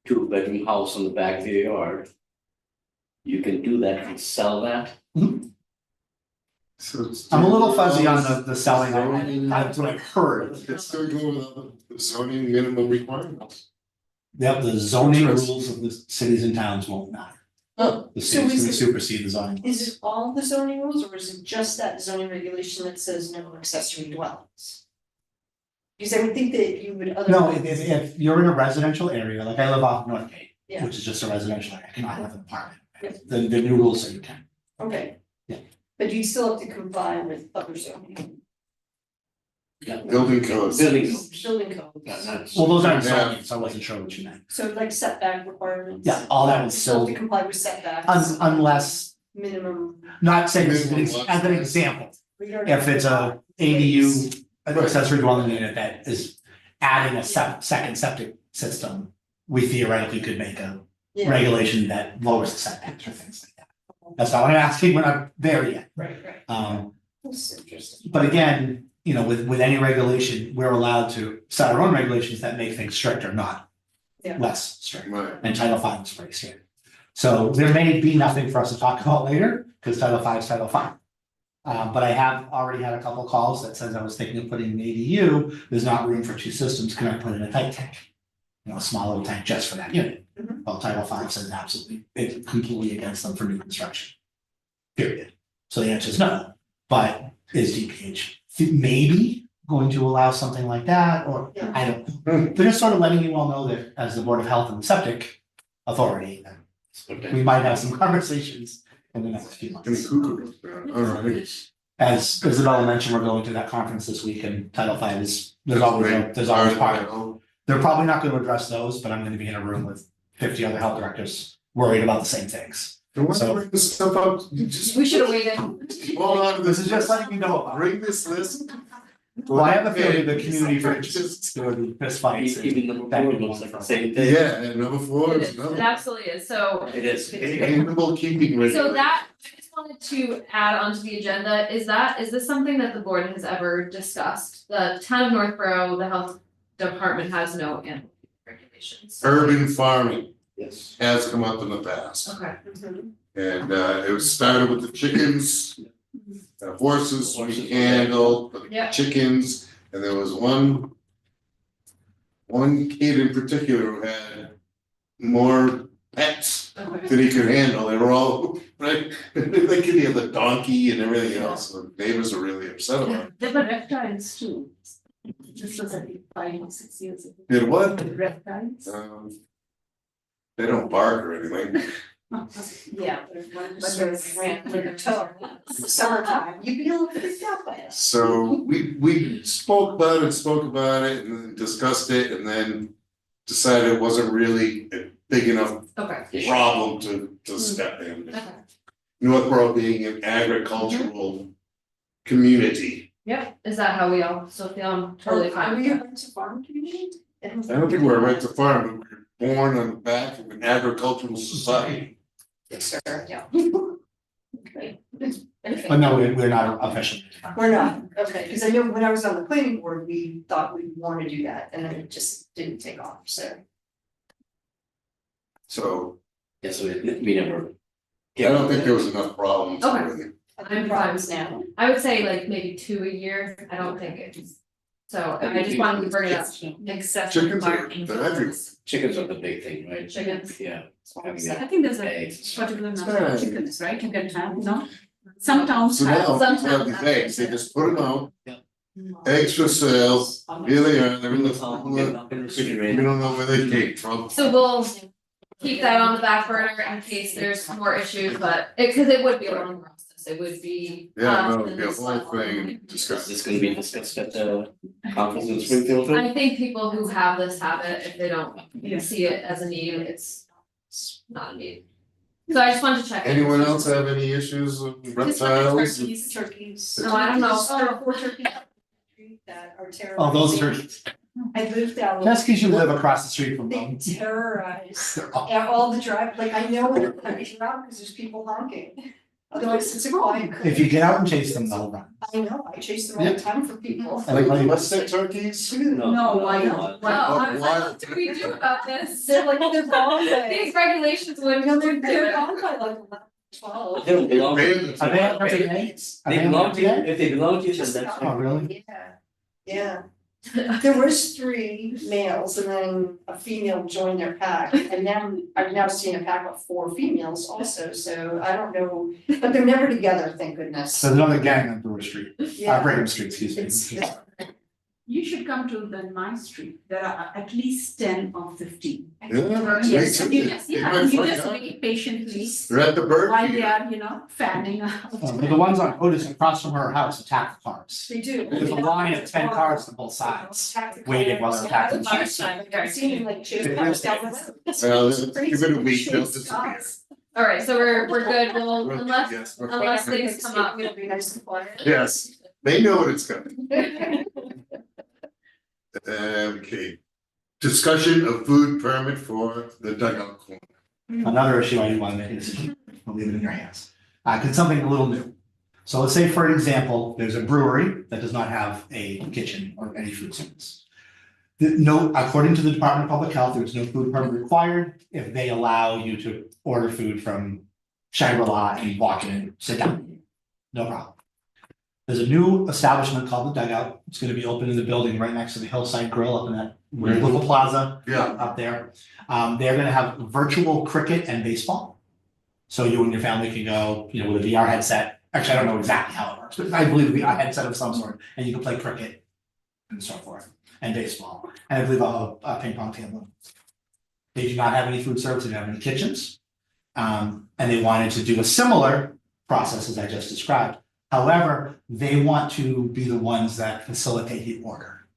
2-bedroom house on the back of your yard, you can do that and sell that? So it's I'm a little fuzzy on the selling, zoning- that's what I've heard. It's still going without the zoning minimum requirements. Yep, the zoning rules of the cities and towns won't matter. Oh, The so state's is gonna it- supersede the zoning. Is it all the zoning rules, or is it just that zoning regulation that says no accessory dwellings? Because I would think that you would otherwise. No, if you're in a residential area, like I live off North Gate, Yeah. which is just a residential area, I cannot have an apartment. Yeah. The new rules say you can. Okay. Yeah. But you'd still have to comply with other zoning. Building codes. Building codes. Building codes. That's. Well, those aren't Yeah. zoning, so I wasn't sure what you meant. So like setback requirements. Yeah, all that You was still have so, to comply with setbacks. unless, Minimum. not saying this Minimum as lot an size. example, We don't if have it's to a ADU, an accessory dwelling unit that is adding a second septic system, we theoretically could make a Yeah. regulation that lowers the setbacks or things like that. That's not what I'm asking, we're not there yet. Right. That's interesting. But again, with any regulation, we're allowed to set our own regulations that make things stricter, not Yeah. less strict. Right. And Title V is pretty strict. So there may be nothing for us to talk about later, because Title V is Title V. But I have already had a couple calls that says I was thinking of putting an ADU, there's not room for 2 systems, can I put in a tight tank? A small little tank just for that unit. Mhm. Well, Title V says absolutely, it's completely against them for new construction. Period. So the answer is no, but is DPH maybe going to allow something like that, or Yeah. I don't know. They're just sort of letting you all know that as the Board of Health and Septic Authority, Okay. we might have some conversations in the next few And months. cuckoo, all right. As Isabella mentioned, we're going to that conference this week, and Title V is, there's always part of it. They're probably not gonna address those, but I'm gonna be in a room with 50 other health directors worried about the same things. Don't want to So- bring this stuff up, you just. We should have waited. Hold on to This is just letting you know about it. Bring this list. Well, I have a feeling the Okay. community fridge Just- there would be fist fights. Even number 4 looks like the same thing. Yeah, and number 4 It is is, another. it absolutely is, so. It is. Animal keeping regulations. So that, I just wanted to add onto the agenda, is this something that the board has ever discussed? The town of Northborough, the health department has no animal regulations. Urban farming Yes. has come up in the past. Okay, And it was started with the chickens, horses we handled, but Yeah. chickens, and there was one kid in particular who had more pets okay. than he could handle. They were all, right, they could have the donkey and everything else, so the neighbors were really upset about it. There were reptiles too. This was, I think, 5 or 6 years ago. Did what? Reptiles. They don't bark or anything. Yeah, but there's ran with a toe, summertime, you'd be a little freaked out by it. So we spoke about it and then discussed it and then decided it wasn't really a big enough Okay, problem to step in. okay. Northborough being an agricultural community. Yep, is that how we all still feel? I'm totally fine Are with we that. a to farm community? I don't think we're right to farm, but we were born on the back of an agricultural society. Yes, sir, yeah. Okay. But no, we're not officially. We're not, okay, because I know when I was on the planning board, we thought we'd want to do that, and then it just didn't take off, so. So Yeah, so we never. I don't think there was enough problems Okay. with it. I'm Problems now. I would say like maybe 2 a year, I don't think it's, so I just wanted to bring it up. Excessive Chickens are- barking. they're everywhere. Chickens are the big thing, right? Chickens. Yeah. I think there's a Eggs. particular number of chickens, right, you can have, no? Some towns So have. now, Some they have towns these eggs, they just put them out, Yeah. eggs for sale, here they are, they're in the, In we refrigerator. don't know where they came from. So we'll keep that on the back burner in case there's more issues, but cause it would be a long process, it would be. Yeah, no, and it'd be a then whole select- thing Is discussed. this gonna be discussed at the conference in Springfield? I think people who have this habit, if they don't Yeah. see it as a need, it's not a need. So I just wanted to check. in. Anyone else have any issues with Just like the reptiles? turkeys. No, I don't know. Oh, 4 turkeys that are terrorizing. Oh, those turkeys. I lived out. Just because you live across the street from They them. terrorize They're all- all the drive, like I know when they're coming around because there's people honking. Otherwise, it's a quiet. If you get out and chase them, they'll run. I know, I chase them all the time for people. Like, Russet turkeys? No, why not? What What do we do about this? They're like, they're gone by, These regulations would. no, they're gone by like 11, 12. They don't belong. Abandoned. Are they hunting eggs? Are They they belong hunting to you, eggs? if they belong to you, then Just that's. Oh, really? Yeah. There was 3 males and then a female joined their pack, and then I've now seen a pack of 4 females also, so I don't know, but they're never together, thank goodness. There's another gang on Brewer Street, Yeah, Brigham Street, excuse it's, me. You should come to the my street, there are at least 10 or 15. Yeah, Yes, they you do. just, In yeah, my you front just yard. wait patiently They're at the bird while they feeder. are, fanning out. But the ones on Otis across from her house attack the cars. they do. There's a line of 10 cars on both sides, waiting while they're attacking the cars. I've seen them like chase cars down the road. Well, It's give crazy. it a week, they'll Chase disappear. cars. Alright, so we're good, well, Well, unless, yes, we're unless fine. things come up. It'll be nice and quiet. Yes, they know what it's coming. Okay. Discussion of food permit for the dugout corner. Another issue I do want to make is, I'll leave it in your hands. Cause something a little new. So let's say, for example, there's a brewery that does not have a kitchen or any food service. No, according to the Department of Public Health, there's no food permit required if they allow you to order food from Shangri-La and walk in and sit down. No problem. There's a new establishment called the Dugout. It's gonna be open in the building right next to the Hillside Grill up in that weird little plaza Yeah, up there. They're gonna have virtual cricket and baseball. So you and your family can go, with a VR headset. Actually, I don't know exactly how it works, but I believe a VR headset of some sort, and you can play cricket and so forth, and baseball, and I believe a ping pong table. They do not have any food service, they don't have any kitchens. And they wanted to do a similar process as I just described. However, they want to be the ones that facilitate the order.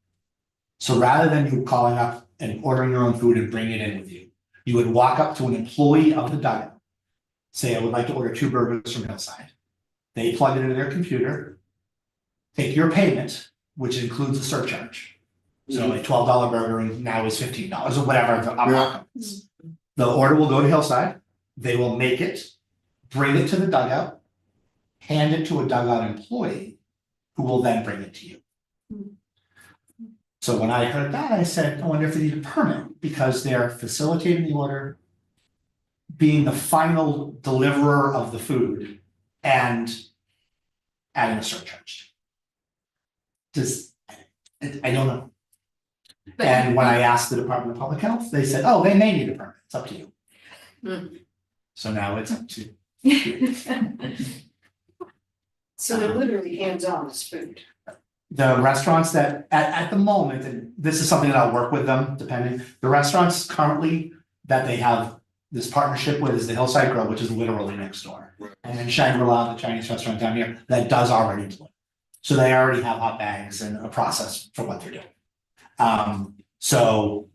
So rather than you calling up and ordering your own food and bringing it in with you, You would walk up to an employee of the dugout. Say, I would like to order 2 burgers from Hillside. They plug it into their computer. Take your payment, which includes a surcharge. So a $12 burger now is $15 or whatever the amount is. The order will go to Hillside, they will make it, bring it to the dugout, hand it to a dugout employee, who will then bring it to you. So when I heard that, I said, I wonder if they need a permit, because they're facilitating the order, being the final deliverer of the food, and adding a surcharge. I don't know. But- And when I asked the Department of Public Health, they said, oh, they may need a permit, it's up to you. So now it's up to you. So they're literally hands-on this food. The restaurants that, at the moment, and this is something that I'll work with them, depending, the restaurants currently that they have this partnership with is the Hillside Grill, which is literally next door. Right. And then Shangri-La, the Chinese restaurant down here, that does already deliver. So they already have hot bags and a process for what they're doing. So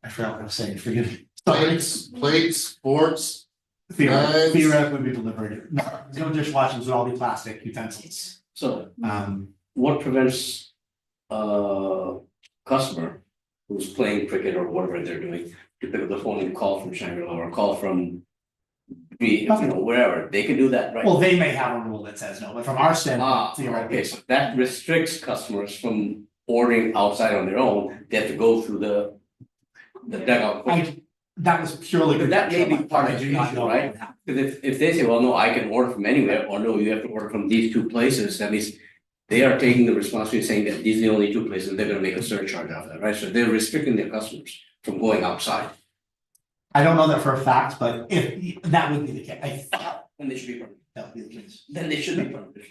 I forgot what I was saying, forgive me. Plates, forks, Theoretically would be delivered. No dishwashers would all be plastic utensils. So what prevents a customer who's playing cricket or whatever they're doing to pick up the phone and call from Shangri-La or call from wherever, they can do that, right? Well, they may have a rule that says no, but from our standpoint, theoretically. Okay, so that restricts customers from ordering outside on their own, they have to go through the dugout. That was purely. But that may be part of the I do not issue, know. right? Because if they say, well, no, I can order from anywhere, or no, you have to order from these 2 places, that means they are taking the responsibility saying that these are the only 2 places, they're gonna make a surcharge out of that, right? So they're restricting their customers from going outside. I don't know that for a fact, but if that would be the case, I thought And they should be permitted. that would be the case. Then they should be permitted.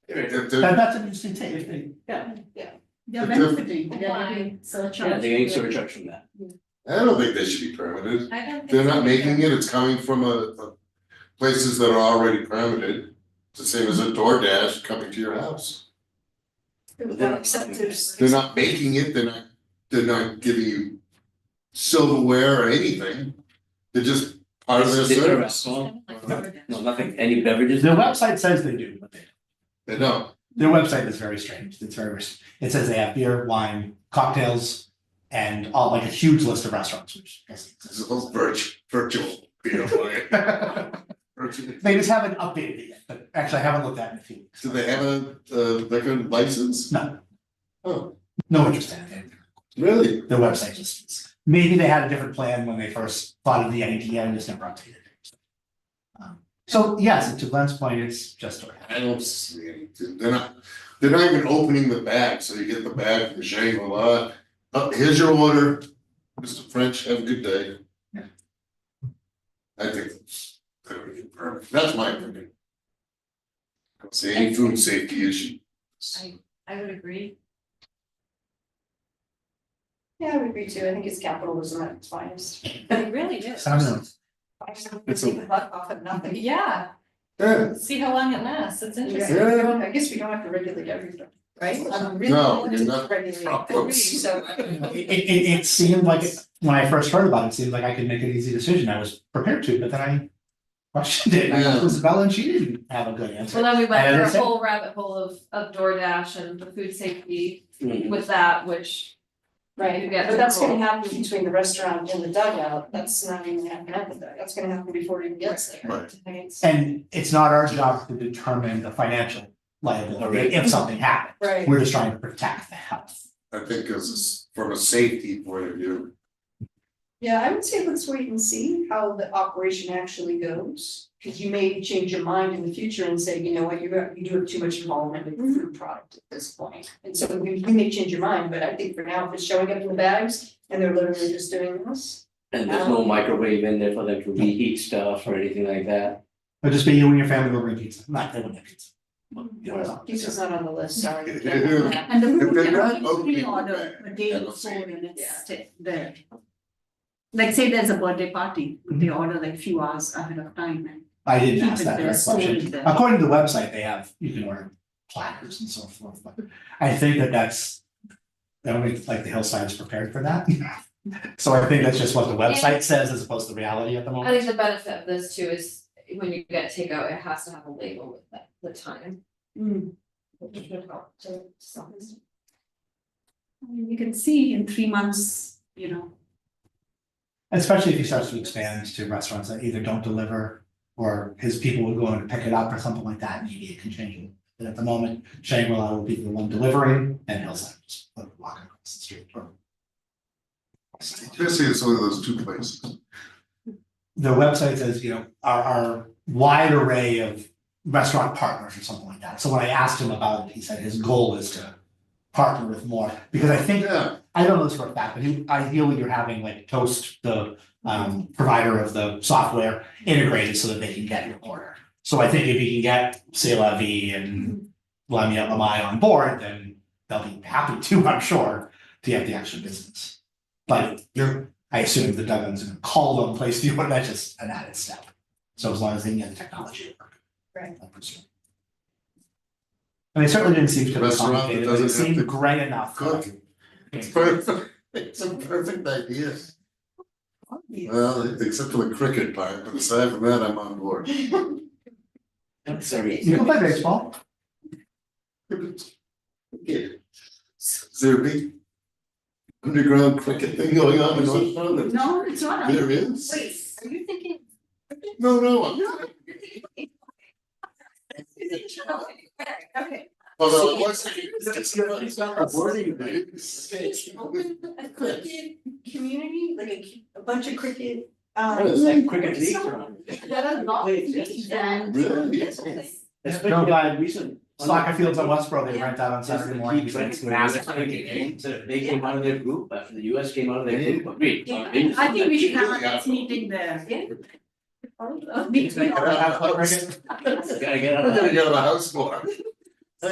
if they're, That's an interesting take. They're But benefiting, they're Why? getting Yeah, surcharge. they're getting surcharge from that. I don't think they should be permitted. I don't think. They're not so making either. it, it's coming from a places that are already permitted. It's the same as a DoorDash coming to your house. Except there's. They're not making it, they're not giving you silverware or anything. They're just part of their Is there a service. restaurant? No, nothing, any beverages? Their website says they do, but they don't. They don't. Their website is very strange. It's very, it says they have beer, wine, cocktails, and all like a huge list of restaurants, which I guess It's all virtual, you know, virtual. they just haven't updated it yet, but actually I haven't looked at it in a few weeks. Do they have a liquor license? No, Oh, no interest in it. really? Their website just, maybe they had a different plan when they first thought of the idea and just never updated it. So yes, to Glenn's point, it's just. I don't see anything. They're not even opening the bag, so you get the bag from Shangri-La. Oh, here's your order, Mr. French, have a good day. Yeah. I think that's very perfect. That's my opinion. I don't see any food safety issue. I would agree. Yeah, I would agree too. I think it's capitalism at its finest. It really is. Sounds nice. It's a- Take the buck off of nothing. Yeah, Yeah, see how long it lasts. It's interesting. Yeah. I guess we don't have to regulate everything, right? I'm really No, willing to you're not. regulate everything, so. It seemed like, when I first heard about it, it seemed like I could make an easy decision. I was prepared to, but then I questioned it. I asked Isabella and she didn't have a good answer. Well, then we went And through I a said- whole rabbit hole of DoorDash and the food safety Mhm. with that, which. Right, Yeah. but that's gonna happen between the restaurant and the dugout, that's not even gonna happen at the dugout, that's gonna happen before it even gets there. Right. I think it's- And it's not our job to determine the financial liability if something happens. Right. We're just trying to protect the health. I think from a safety point of view. Yeah, I would say let's wait and see how the operation actually goes. Cause you may change your mind in the future and say, you know what, you do have too much involvement in the food product at this point. And so you may change your mind, but I think for now, if it's showing up in the bags and they're literally just doing this. And there's no microwave in there for them to reheat stuff or anything like that. It'll just be you and your family over eating pizza, not they wouldn't have pizza. Well, pizza's not on the list, sorry. And the If food they're can not only opening the pre-order bag, a day I don't before see and Yeah. it's there. Like say there's a birthday party, they order like few hours ahead of time and I didn't keep ask it that there, direct store question. it there. According to the website, they have, you can order platters and so forth, but I think that's. I don't think like the hillside's prepared for that. So I think that's just what the website says as opposed to reality at the I moment. think the benefit of this too is when you get takeout, it has to have a label with the time. Which would help to some extent. I mean, you can see in 3 months, you know, Especially if he starts to expand to restaurants that either don't deliver or his people will go in and pick it up or something like that, maybe it can change. But at the moment, Shangri-La will be the one delivering and Hillside just walk across the street. Especially it's one of those two places. The website says, our wide array of restaurant partners or something like that. So when I asked him about it, he said his goal is to partner with more, because I think, Yeah, I don't know this for a fact, but ideally you're having like Toast, the provider of the software, integrated so that they can get your order. So I think if you can get C'est La Vie and Lamia Lamai on board, then they'll be happy to, I'm sure, to get the extra business. But I assume the Duggins are gonna call them, place the order, that's just an added step. So as long as they can get the technology to work. Right. I presume. And it certainly didn't seem to be Restaurant that complicated, but it doesn't have seemed to gray enough. cook. It's perfect, it's a perfect idea. Well, except for the cricket part, but aside from that, I'm on board. Sorry. You can play baseball. Is there a big underground cricket thing going on in North Carolina? no, it's not. There is? Wait, are you thinking? No, Okay. although it was. It's not a wording thing. Open a cricket community, like a bunch of cricket, It's like cricket leagues around. There are lots of things and. Really? Especially but recent. Soccer fields on Westboro, they rent out on Saturday morning. Massive games, they came out of their group, after the US came out of their group, agreed. Yeah. I think we should have a next meeting there. Meeting. Gotta get I'm out of gonna that. go to the house for. I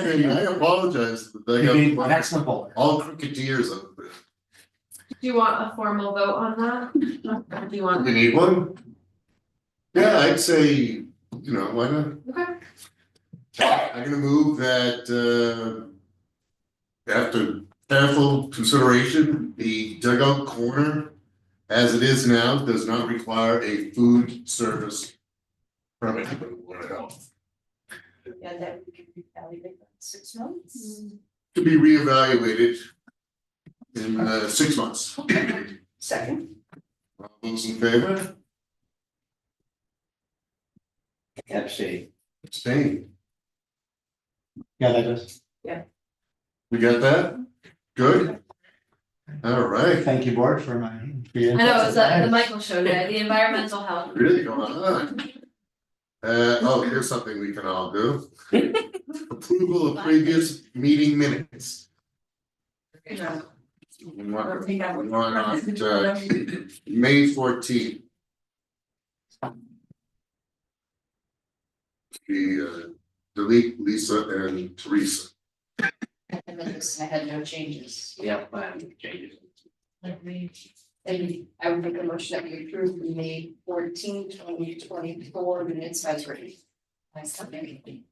apologize, that I You'd be got an excellent bowler. all cricketeers up there. Do you want a formal vote on that? Or do you want? You need one? Yeah, I'd say, why not? Okay. I'm gonna move that, after careful consideration, the dugout corner, as it is now, does not require a food service permit from the Board of Health. and that we can reevaluate that in 6 months. To be reevaluated in 6 months. Second, All those in favor? Abstain. Yeah, that does. We got that? Good? All right, Thank you, board, for my. I know, it was the Michael show today, the environmental health. really going on. Here's something we can all do. Approval of previous meeting minutes. We want May 14th. Delete Lisa and Teresa. and then this, I had no changes. Yeah, changes. And I would make a motion that we approve the May 14, 2024 minutes as written. I second.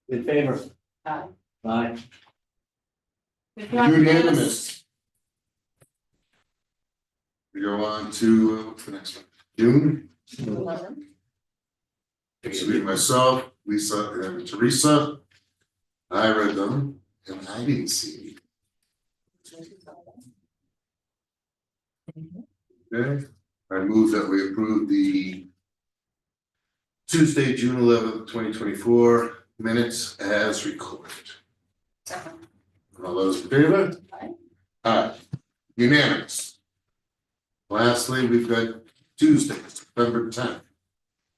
In favor? Aye. Aye. Unanimous. We go on to, what's the next one? June. 11. It's me, myself, Lisa and Teresa. I read them and I didn't see. Okay, I move that we approve the Tuesday, June 11th, 2024 minutes as recorded. Second. All those in favor? Aye. Aye. Unanimous. Lastly, we've got Tuesday, September 10th,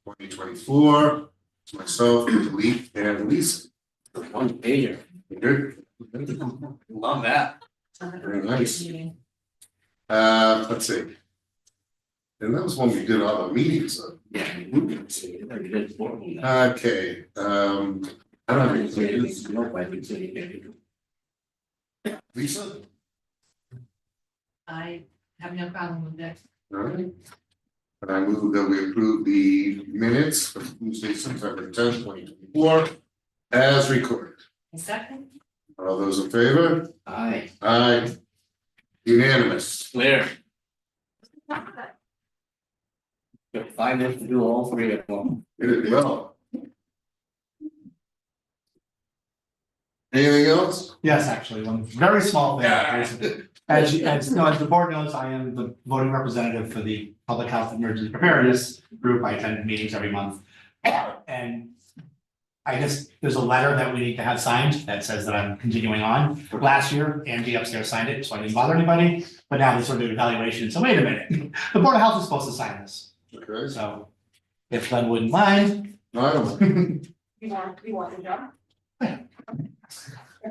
2024. It's myself, Lee, and Lisa. One pager. Good. Love that. Very nice. Let's see. And that was when we did all the meetings. Yeah. We can see it. We did four of them. Okay, I don't have any changes. No, I think so, you can do. Lisa? I have no problem with that. All right. And I move that we approve the minutes of Tuesday, September 10th, 2024 as recorded. A second? All those in favor? Aye. Aye. Unanimous. Clear. Got 5 minutes to do all 3 of them. Good, well. Anything else? Yes, actually, one very small thing. As the board knows, I am the voting representative for the Public Health Emergency Preparedness Group. I attend meetings every month. And I guess there's a letter that we need to have signed that says that I'm continuing on. Last year, Angie upstairs signed it, so I didn't bother anybody. But now there's sort of evaluation, so wait a minute, the Board of Health is supposed to sign this. Okay. So if Glenn wouldn't mind. I don't know. You want the job?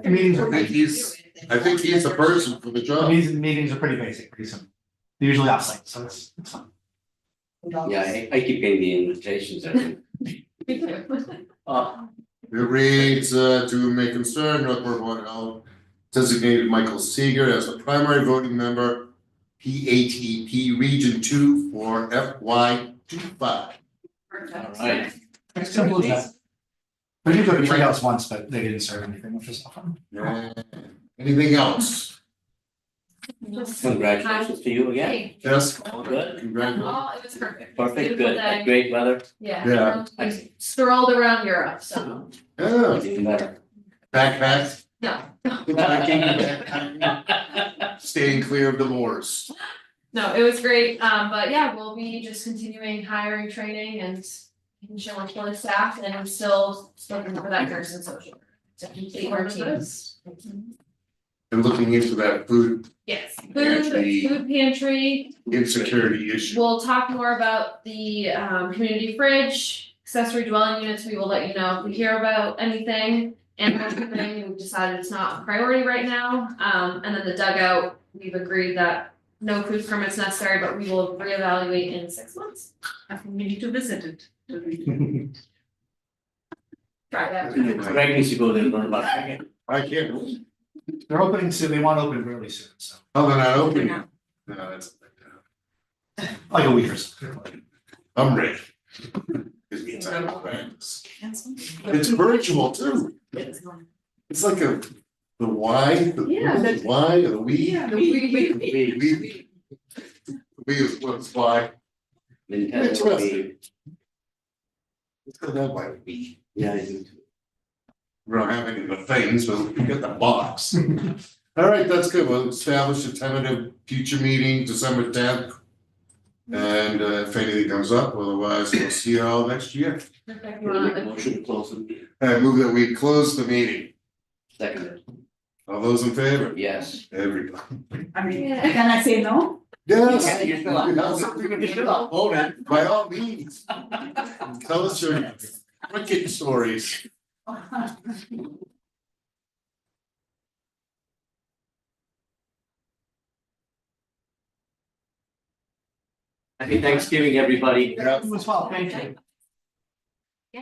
The meetings I are, think he's the person for the job. these meetings are pretty basic, pretty simple. They're usually offsite, so it's fun. Yeah, I keep getting the invitations. I think. It reads, to make concern, Northport Board of Health designated Michael Seeger as the primary voting member, PHEP Region 2 for FY25. All right. It's simple as that. We did go to Treehouse once, but they didn't serve anything, which was fun. Anything else? Congratulations to you again. Yes, All good. congratulations. Oh, it was perfect. Perfect, Beautiful good. day. Great weather. Yeah. I strolled around Europe, so, Yeah, Even better. backpack, no, staying clear of the moors. no, it was great, but yeah, we'll be just continuing hiring, training and making sure we're fully staffed and I'm still looking for that nurse and social worker to complete our teams. And looking into that food Yes, Pantry. food pantry, insecurity issue. we'll talk more about the community fridge, accessory dwelling units, we will let you know if we hear about anything. And everything, we've decided it's not a priority right now, and then the dugout, we've agreed that no food permits necessary, but we will reevaluate in 6 months. I think we need to visit it. Try that. Greg needs to go there and learn about it. I can't believe, They're opening soon, they want to open really soon, so oh, they're not opening it. No, that's, like a week or so. I'm ready. Gives me time to practice. It's virtual too. It's like the Y, Yeah, the Y or the we. Yeah, We is what's why. Nintendo. Interesting. It's got that way, we. Yeah, I do too. We don't have any of the things, but we get the box. All right, that's good. We'll establish a tentative future meeting, December 10th. And if anything comes up, otherwise we'll see you all next year. Perfect. Make a motion to close the meeting. I move that we close the meeting. Second. All those in favor? Yes. Everybody. I mean, Yeah. can I say no? Yes. Yeah, you're still up. You're still up, voting. By all means. Tell us your wicked stories. Happy Thanksgiving, everybody. Yeah. It was well, thank you. Yeah.